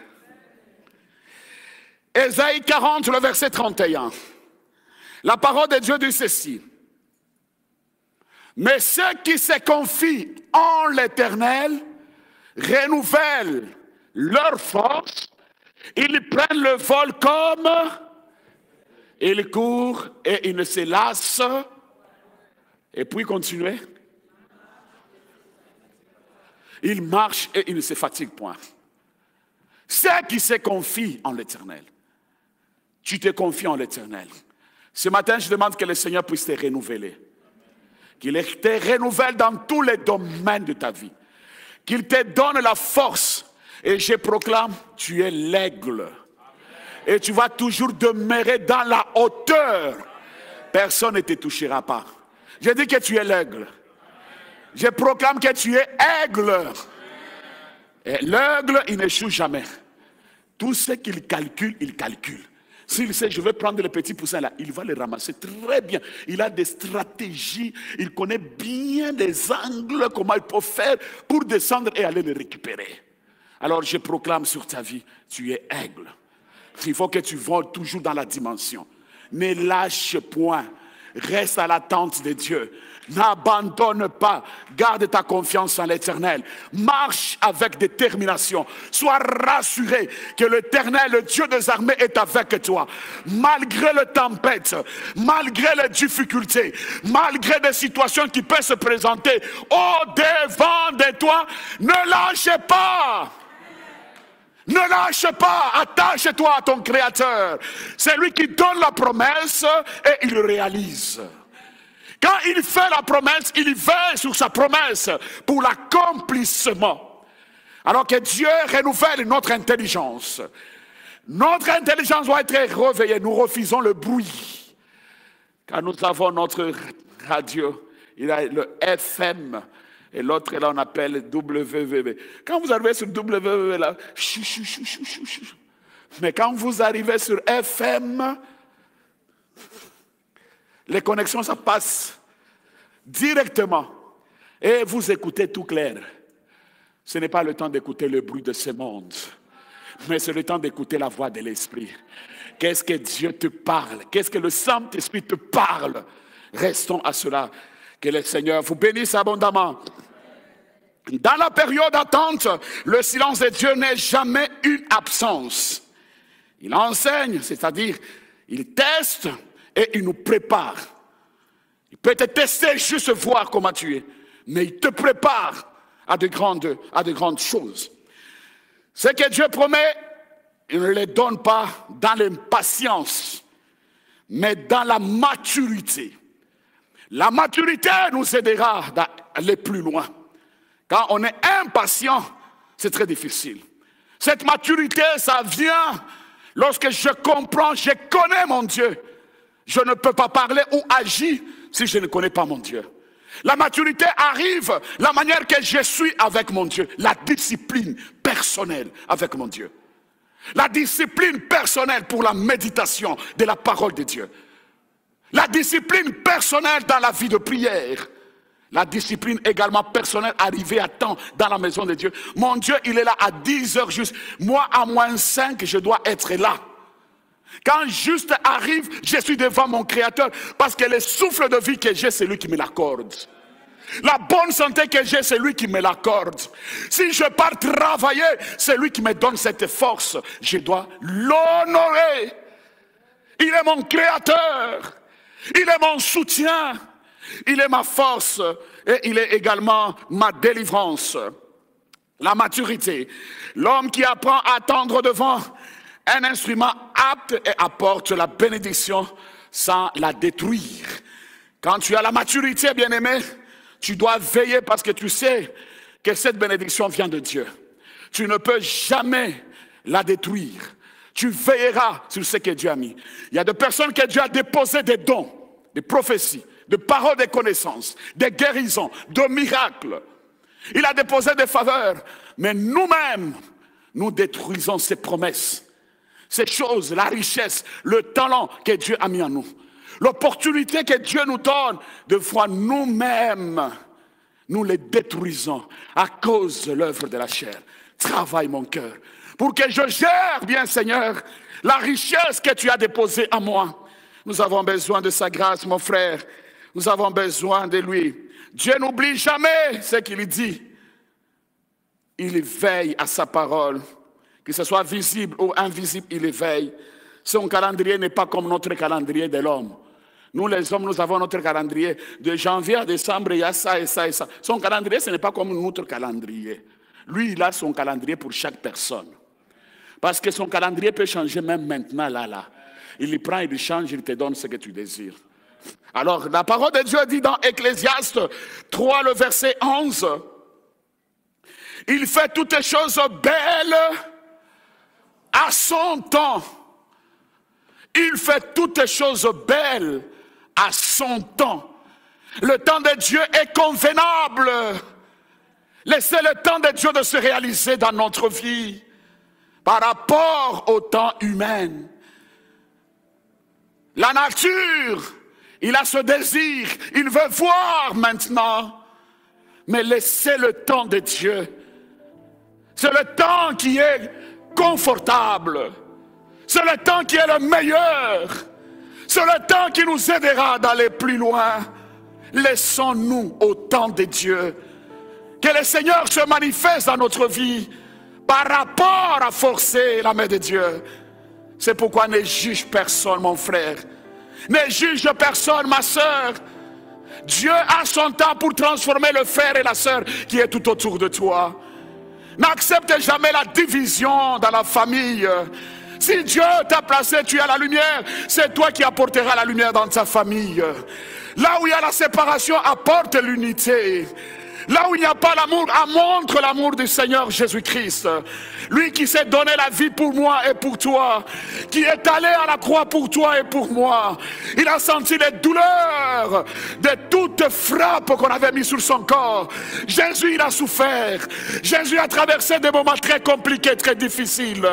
Ésaïe 40, le verset 31. La parole de Dieu dit ceci. Mais ceux qui se confient en l'Éternel renouvellent leur force. Ils prennent le vol comme ils courent et ils ne se lassent. Et puis continuez. Ils marchent et ils ne se fatiguent point. Ceux qui se confient en l'Éternel. Tu te confies en l'Éternel. Ce matin, je demande que le Seigneur puisse te renouveler. Qu'il te renouvelle dans tous les domaines de ta vie. Qu'il te donne la force. Et je proclame, tu es l'aigle. Et tu vas toujours demeurer dans la hauteur. Personne ne te touchera pas. Je dis que tu es l'aigle. Je proclame que tu es aigle. Et l'aigle, il n'échoue jamais. Tout ce qu'il calcule, il calcule. S'il sait, je vais prendre les petits poussins là, il va les ramasser très bien. Il a des stratégies, il connaît bien les angles, comment il peut faire pour descendre et aller les récupérer. Alors je proclame sur ta vie, tu es aigle. Il faut que tu voles toujours dans la dimension. Ne lâche point. Reste à l'attente de Dieu. N'abandonne pas. Garde ta confiance en l'Éternel. Marche avec détermination. Sois rassuré que l'Éternel, le Dieu des armées, est avec toi. Malgré les tempêtes, malgré les difficultés, malgré des situations qui peuvent se présenter au-devant de toi, ne lâche pas. Ne lâche pas, attache-toi à ton Créateur. C'est lui qui donne la promesse et il réalise. Quand il fait la promesse, il veille sur sa promesse pour l'accomplissement. Alors que Dieu renouvelle notre intelligence. Notre intelligence doit être réveillée. Nous refusons le bruit. Quand nous avons notre radio, il a le FM. Et l'autre, là, on appelle WWW. Quand vous arrivez sur WWW, là, chou, chou, chou, chou, chou, chou. Mais quand vous arrivez sur FM, les connexions, ça passe directement. Et vous écoutez tout clair. Ce n'est pas le temps d'écouter le bruit de ce monde, mais c'est le temps d'écouter la voix de l'Esprit. Qu'est-ce que Dieu te parle? Qu'est-ce que le Saint-Esprit te parle? Restons à cela. Que le Seigneur vous bénisse abondamment. Dans la période d'attente, le silence de Dieu n'est jamais une absence. Il enseigne, c'est-à-dire, il teste et il nous prépare. Il peut te tester, juste voir comment tu es, mais il te prépare à de grandes choses. Ce que Dieu promet, il ne le donne pas dans l'impatience, mais dans la maturité. La maturité nous aidera à aller plus loin. Quand on est impatient, c'est très difficile. Cette maturité, ça vient lorsque je comprends, je connais mon Dieu. Je ne peux pas parler ou agir si je ne connais pas mon Dieu. La maturité arrive, la manière que je suis avec mon Dieu, la discipline personnelle avec mon Dieu. La discipline personnelle pour la méditation de la parole de Dieu. La discipline personnelle dans la vie de prière. La discipline également personnelle, arriver à temps dans la maison de Dieu. Mon Dieu, il est là à 10 heures juste. Moi, à moins 5, je dois être là. Quand juste arrive, je suis devant mon Créateur. Parce que le souffle de vie que j'ai, c'est lui qui me l'accorde. La bonne santé que j'ai, c'est lui qui me l'accorde. Si je pars travailler, c'est lui qui me donne cette force. Je dois l'honorer. Il est mon Créateur. Il est mon soutien. Il est ma force. Et il est également ma délivrance. La maturité. L'homme qui apprend à attendre devant un instrument apte et apporte la bénédiction sans la détruire. Quand tu as la maturité, bien-aimé, tu dois veiller parce que tu sais que cette bénédiction vient de Dieu. Tu ne peux jamais la détruire. Tu veilleras sur ce que Dieu a mis. Il y a des personnes que Dieu a déposé des dons, des prophéties, des paroles de connaissances, des guérisons, de miracles. Il a déposé des faveurs. Mais nous-mêmes, nous détruisons ces promesses. Ces choses, la richesse, le talent que Dieu a mis en nous. L'opportunité que Dieu nous donne, de fois nous-mêmes, nous les détruisons à cause de l'œuvre de la chair. Travaille mon cœur pour que je gère bien, Seigneur, la richesse que tu as déposée en moi. Nous avons besoin de sa grâce, mon frère. Nous avons besoin de lui. Dieu n'oublie jamais ce qu'il dit. Il veille à sa parole. Que ce soit visible ou invisible, il veille. Son calendrier n'est pas comme notre calendrier de l'homme. Nous les hommes, nous avons notre calendrier. De janvier à décembre, il y a ça et ça et ça. Son calendrier, ce n'est pas comme notre calendrier. Lui, il a son calendrier pour chaque personne. Parce que son calendrier peut changer même maintenant, là. Il y prend, il change, il te donne ce que tu désires. Alors, la parole de Dieu dit dans Ecclésiaste 3, le verset 11. Il fait toutes les choses belles à son temps. Il fait toutes les choses belles à son temps. Le temps de Dieu est convenable. Laissez le temps de Dieu de se réaliser dans notre vie par rapport au temps humain. La nature, il a ce désir, il veut voir maintenant. Mais laissez le temps de Dieu. C'est le temps qui est confortable. C'est le temps qui est le meilleur. C'est le temps qui nous aidera d'aller plus loin. Laissons-nous au temps de Dieu. Que le Seigneur se manifeste dans notre vie par rapport à forcer la main de Dieu. C'est pourquoi ne juge personne, mon frère. Ne juge personne, ma soeur. Dieu a son temps pour transformer le frère et la sœur qui est tout autour de toi. N'accepte jamais la division dans la famille. Si Dieu t'a placé, tu as la lumière, c'est toi qui apporteras la lumière dans ta famille. Là où il y a la séparation, apporte l'unité. Là où il n'y a pas l'amour, montre l'amour du Seigneur Jésus-Christ. Lui qui s'est donné la vie pour moi et pour toi. Qui est allé à la croix pour toi et pour moi. Il a senti les douleurs de toutes frappes qu'on avait mis sur son corps. Jésus, il a souffert. Jésus a traversé des moments très compliqués, très difficiles.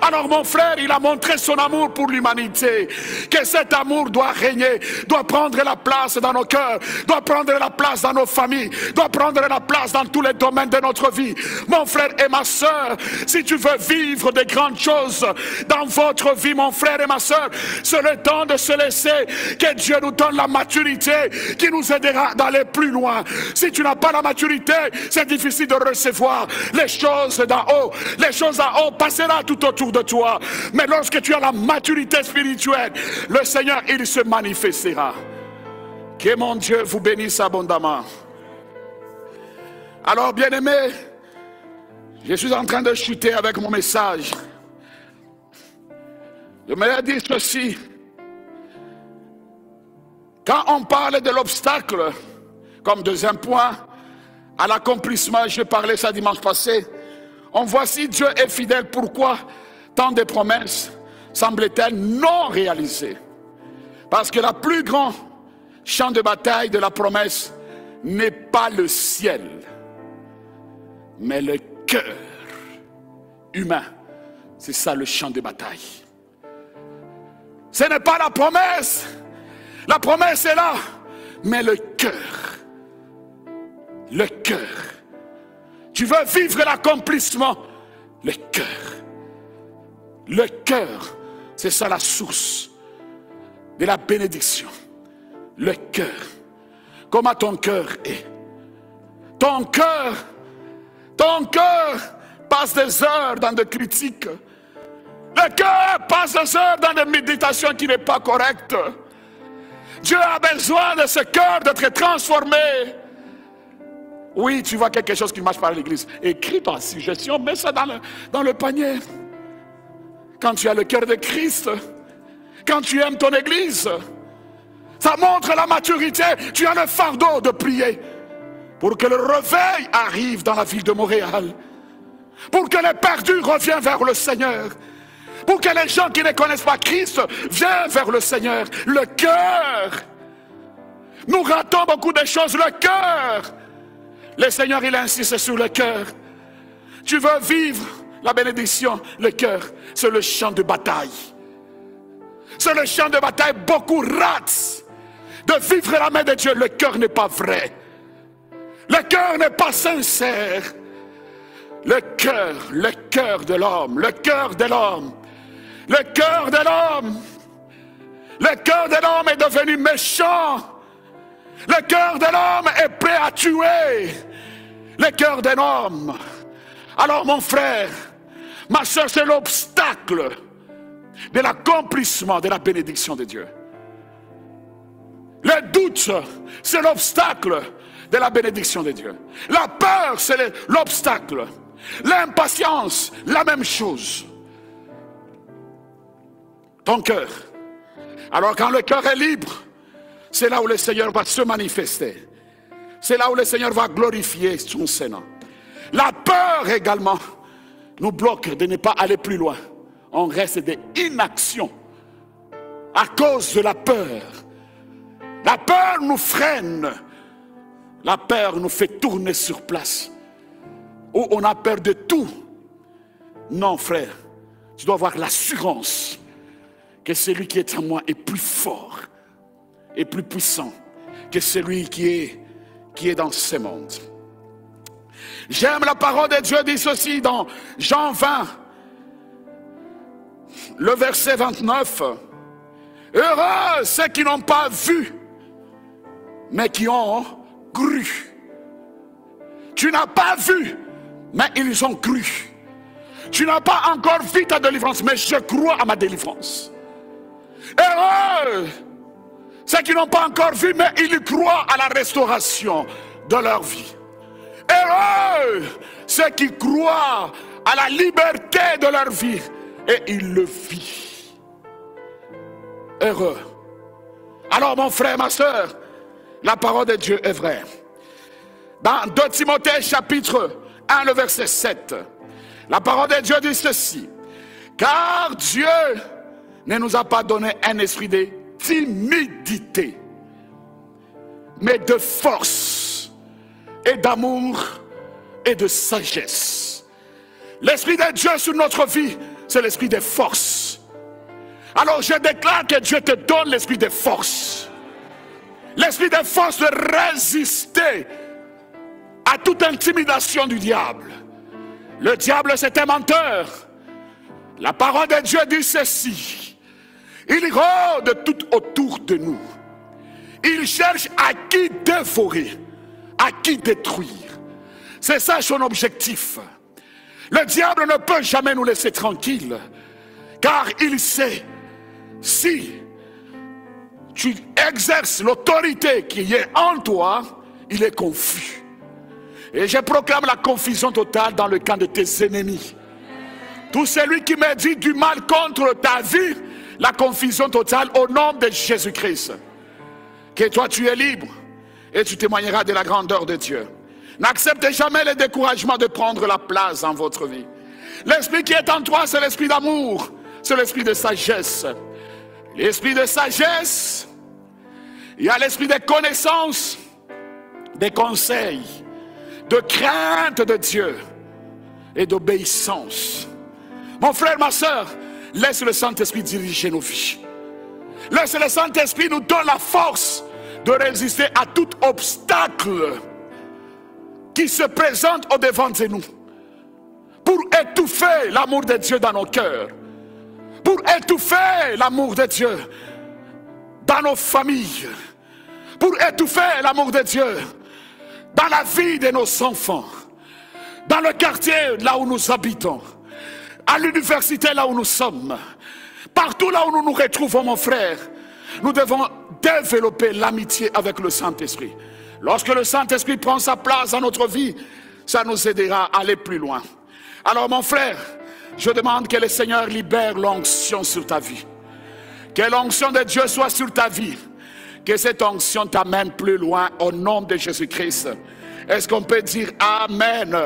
Alors mon frère, il a montré son amour pour l'humanité. Que cet amour doit régner, doit prendre la place dans nos cœurs, doit prendre la place dans nos familles, doit prendre la place dans tous les domaines de notre vie. Mon frère et ma soeur, si tu veux vivre de grandes choses dans votre vie, mon frère et ma soeur, c'est le temps de se laisser que Dieu nous donne la maturité qui nous aidera d'aller plus loin. Si tu n'as pas la maturité, c'est difficile de recevoir les choses d'en haut. Les choses d'en haut passeront tout autour de toi. Mais lorsque tu as la maturité spirituelle, le Seigneur, il se manifestera. Que mon Dieu vous bénisse abondamment. Alors, bien-aimés, je suis en train de chuter avec mon message. Je me dire ceci. Quand on parle de l'obstacle, comme deuxième point, à l'accomplissement, je parlais ça dimanche passé, On voit si Dieu est fidèle, pourquoi tant de promesses semblent-elles non réalisées? Parce que la plus grande champ de bataille de la promesse n'est pas le ciel, mais le cœur humain. C'est ça le champ de bataille. Ce n'est pas la promesse. La promesse est là, mais le cœur. Le cœur. Tu veux vivre l'accomplissement, le cœur. Le cœur, c'est ça la source de la bénédiction. Le cœur. Comment ton cœur est? Ton cœur passe des heures dans des critiques. Le cœur passe des heures dans des méditations qui n'est pas correctes. Dieu a besoin de ce cœur d'être transformé. Oui, tu vois quelque chose qui marche par l'église. Écris ta suggestion, mets ça dans le panier. Quand tu as le cœur de Christ, quand tu aimes ton église, ça montre la maturité. Tu as le fardeau de prier pour que le réveil arrive dans la ville de Montréal, pour que les perdus reviennent vers le Seigneur, pour que les gens qui ne connaissent pas Christ viennent vers le Seigneur. Le cœur. Nous ratons beaucoup de choses. Le cœur. Le Seigneur, il insiste sur le cœur. Tu veux vivre la bénédiction, le cœur, c'est le champ de bataille. C'est le champ de bataille. Beaucoup ratent de vivre la main de Dieu. Le cœur n'est pas vrai. Le cœur n'est pas sincère. Le cœur de l'homme, le cœur de l'homme, le cœur de l'homme, le cœur de l'homme est devenu méchant. Le cœur de l'homme est prêt à tuer. Le cœur d'un homme. Alors mon frère, ma soeur, c'est l'obstacle de l'accomplissement de la bénédiction de Dieu. Le doute, c'est l'obstacle de la bénédiction de Dieu. La peur, c'est l'obstacle. L'impatience, la même chose. Ton cœur. Alors quand le cœur est libre, c'est là où le Seigneur va se manifester. C'est là où le Seigneur va glorifier son Seigneur. La peur également nous bloque de ne pas aller plus loin. On reste des inactions à cause de la peur. La peur nous freine. La peur nous fait tourner sur place. Où on a peur de tout. Non, frère, tu dois avoir l'assurance que celui qui est en moi est plus fort et plus puissant que celui qui est dans ce monde. J'aime la parole de Dieu, dit ceci dans Jean 20, le verset 29. Heureux ceux qui n'ont pas vu, mais qui ont cru. Tu n'as pas vu, mais ils ont cru. Tu n'as pas encore vu ta délivrance, mais je crois à ma délivrance. Heureux ceux qui n'ont pas encore vu, mais ils croient à la restauration de leur vie. Heureux ceux qui croient à la liberté de leur vie et ils le vivent. Heureux. Alors mon frère, ma soeur, la parole de Dieu est vraie. Dans 2 Timothée chapitre 1, le verset 7, la parole de Dieu dit ceci. Car Dieu ne nous a pas donné un esprit de timidité, mais de force et d'amour et de sagesse. L'esprit de Dieu sur notre vie, c'est l'esprit de force. Alors je déclare que Dieu te donne l'esprit de force. L'esprit de force de résister à toute intimidation du diable. Le diable, c'est un menteur. La parole de Dieu dit ceci. Il rôde tout autour de nous. Il cherche à qui dévorer, à qui détruire. C'est ça son objectif. Le diable ne peut jamais nous laisser tranquilles, car il sait, si tu exerces l'autorité qui est en toi, il est confus. Et je proclame la confusion totale dans le camp de tes ennemis. Tout celui qui me dit du mal contre ta vie, la confusion totale au nom de Jésus-Christ. Que toi tu es libre et tu témoigneras de la grandeur de Dieu. N'acceptez jamais le découragement de prendre la place dans votre vie. L'esprit qui est en toi, c'est l'esprit d'amour, c'est l'esprit de sagesse. L'esprit de sagesse, il y a l'esprit de connaissance, de conseils, de crainte de Dieu et d'obéissance. Mon frère, ma soeur, laisse le Saint-Esprit diriger nos vies. Laisse le Saint-Esprit nous donner la force de résister à tout obstacle qui se présente au-devant de nous, pour étouffer l'amour de Dieu dans nos cœurs, pour étouffer l'amour de Dieu dans nos familles, pour étouffer l'amour de Dieu dans la vie de nos enfants, dans le quartier là où nous habitons, à l'université là où nous sommes, partout là où nous nous retrouvons, mon frère. Nous devons développer l'amitié avec le Saint-Esprit. Lorsque le Saint-Esprit prend sa place dans notre vie, ça nous aidera à aller plus loin. Alors mon frère, je demande que le Seigneur libère l'onction sur ta vie. Que l'onction de Dieu soit sur ta vie. Que cette onction t'amène plus loin au nom de Jésus-Christ. Est-ce qu'on peut dire Amen?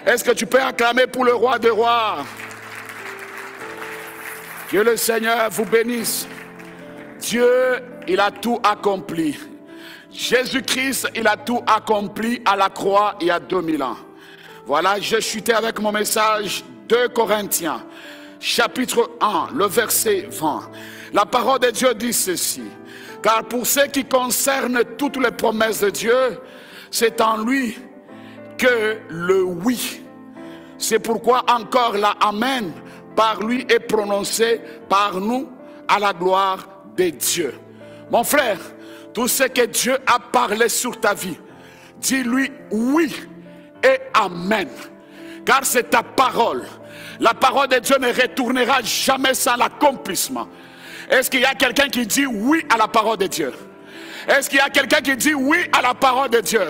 Est-ce que tu peux acclamer pour le roi des rois? Que le Seigneur vous bénisse. Dieu, il a tout accompli. Jésus-Christ, il a tout accompli à la croix il y a 2000 ans. Voilà, je chutais avec mon message 2 Corinthiens, chapitre 1, le verset 20. La parole de Dieu dit ceci. Car pour ce qui concerne toutes les promesses de Dieu, c'est en lui que le oui. C'est pourquoi encore la Amen par lui est prononcé par nous à la gloire de Dieu. Mon frère, tout ce que Dieu a parlé sur ta vie, dis-lui oui et Amen. Car c'est ta parole. La parole de Dieu ne retournera jamais sans l'accomplissement. Est-ce qu'il y a quelqu'un qui dit oui à la parole de Dieu? Est-ce qu'il y a quelqu'un qui dit oui à la parole de Dieu?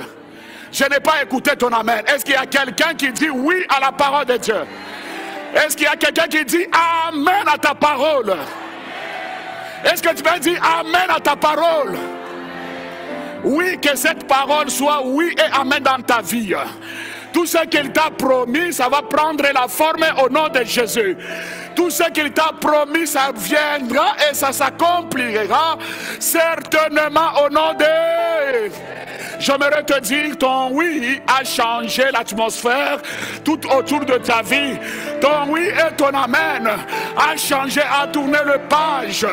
Je n'ai pas écouté ton Amen. Est-ce qu'il y a quelqu'un qui dit oui à la parole de Dieu? Est-ce qu'il y a quelqu'un qui dit Amen à ta parole? Est-ce que tu peux dire Amen à ta parole? Oui, que cette parole soit oui et Amen dans ta vie. Tout ce qu'il t'a promis, ça va prendre la forme au nom de Jésus. Tout ce qu'il t'a promis, ça viendra et ça s'accomplira certainement au nom de... J'aimerais te dire, ton oui a changé l'atmosphère tout autour de ta vie. Ton oui et ton Amen a changé, a tourné le page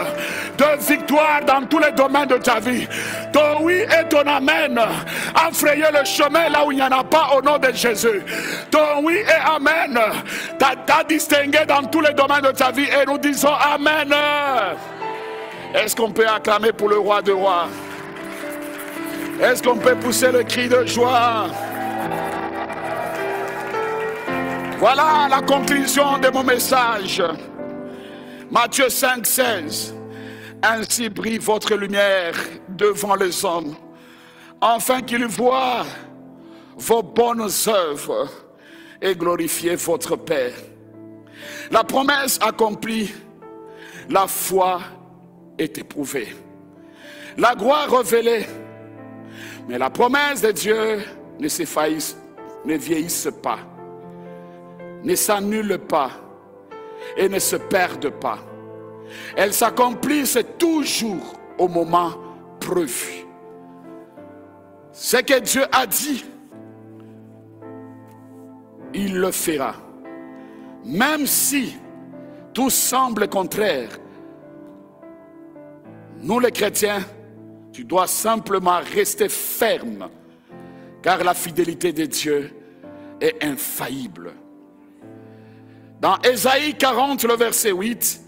de victoire dans tous les domaines de ta vie. Ton oui et ton Amen a frayé le chemin là où il n'y en a pas au nom de Jésus. Ton oui et Amen t'a distingué dans tous les domaines de ta vie et nous disons Amen. Est-ce qu'on peut acclamer pour le roi des rois? Est-ce qu'on peut pousser le cri de joie? Voilà la conclusion de mon message. Matthieu 5, 16. Ainsi brille votre lumière devant les hommes, afin qu'ils voient vos bonnes œuvres et glorifier votre Père. La promesse accomplie, la foi est éprouvée. La gloire révélée. Mais la promesse de Dieu ne s'efface, ne vieillisse pas, ne s'annule pas et ne se perde pas. Elle s'accomplisse toujours au moment prévu. Ce que Dieu a dit, il le fera. Même si tout semble contraire, nous les chrétiens, tu dois simplement rester ferme, car la fidélité de Dieu est infaillible. Dans Ésaïe 40, le verset 8,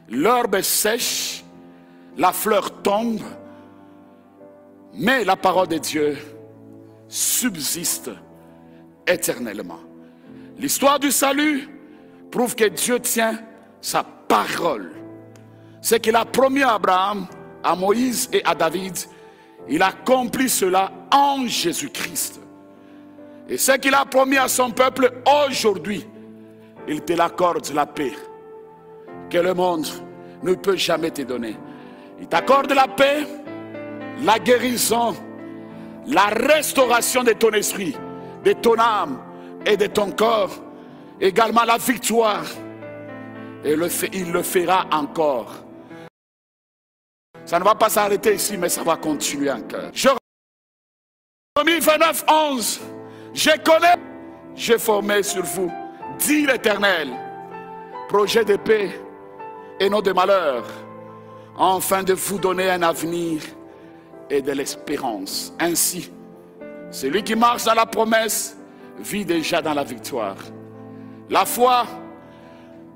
l'herbe sèche, la fleur tombe, mais la parole de Dieu subsiste éternellement. L'histoire du salut prouve que Dieu tient sa parole. Ce qu'il a promis à Abraham, à Moïse et à David, il accomplit cela en Jésus-Christ. Et ce qu'il a promis à son peuple aujourd'hui, il te l'accorde, la paix que le monde ne peut jamais te donner. Il t'accorde la paix, la guérison, la restauration de ton esprit, de ton âme et de ton corps, également la victoire. Et il le fera encore. Ça ne va pas s'arrêter ici, mais ça va continuer encore. Jérémie 29, 11. Je connais, j'ai formé sur vous, dit l'Éternel, projet de paix et non de malheur, afin de vous donner un avenir et de l'espérance. Ainsi, celui qui marche dans la promesse vit déjà dans la victoire. La foi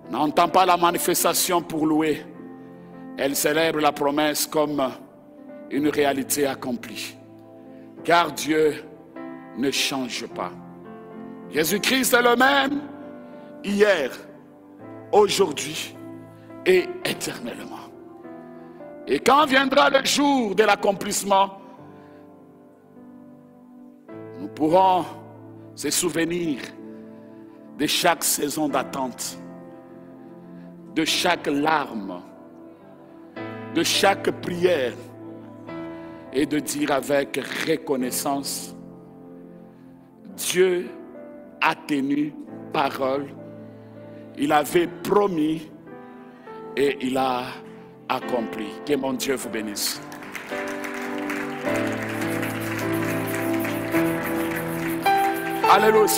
n'entend pas la manifestation pour louer. Elle célèbre la promesse comme une réalité accomplie. Car Dieu ne change pas. Jésus-Christ est le même hier, aujourd'hui et éternellement. Et quand viendra le jour de l'accomplissement, nous pourrons se souvenir de chaque saison d'attente, de chaque larme, de chaque prière, et de dire avec reconnaissance, Dieu a tenu parole, il avait promis et il a accompli. Que mon Dieu vous bénisse. Alléluia.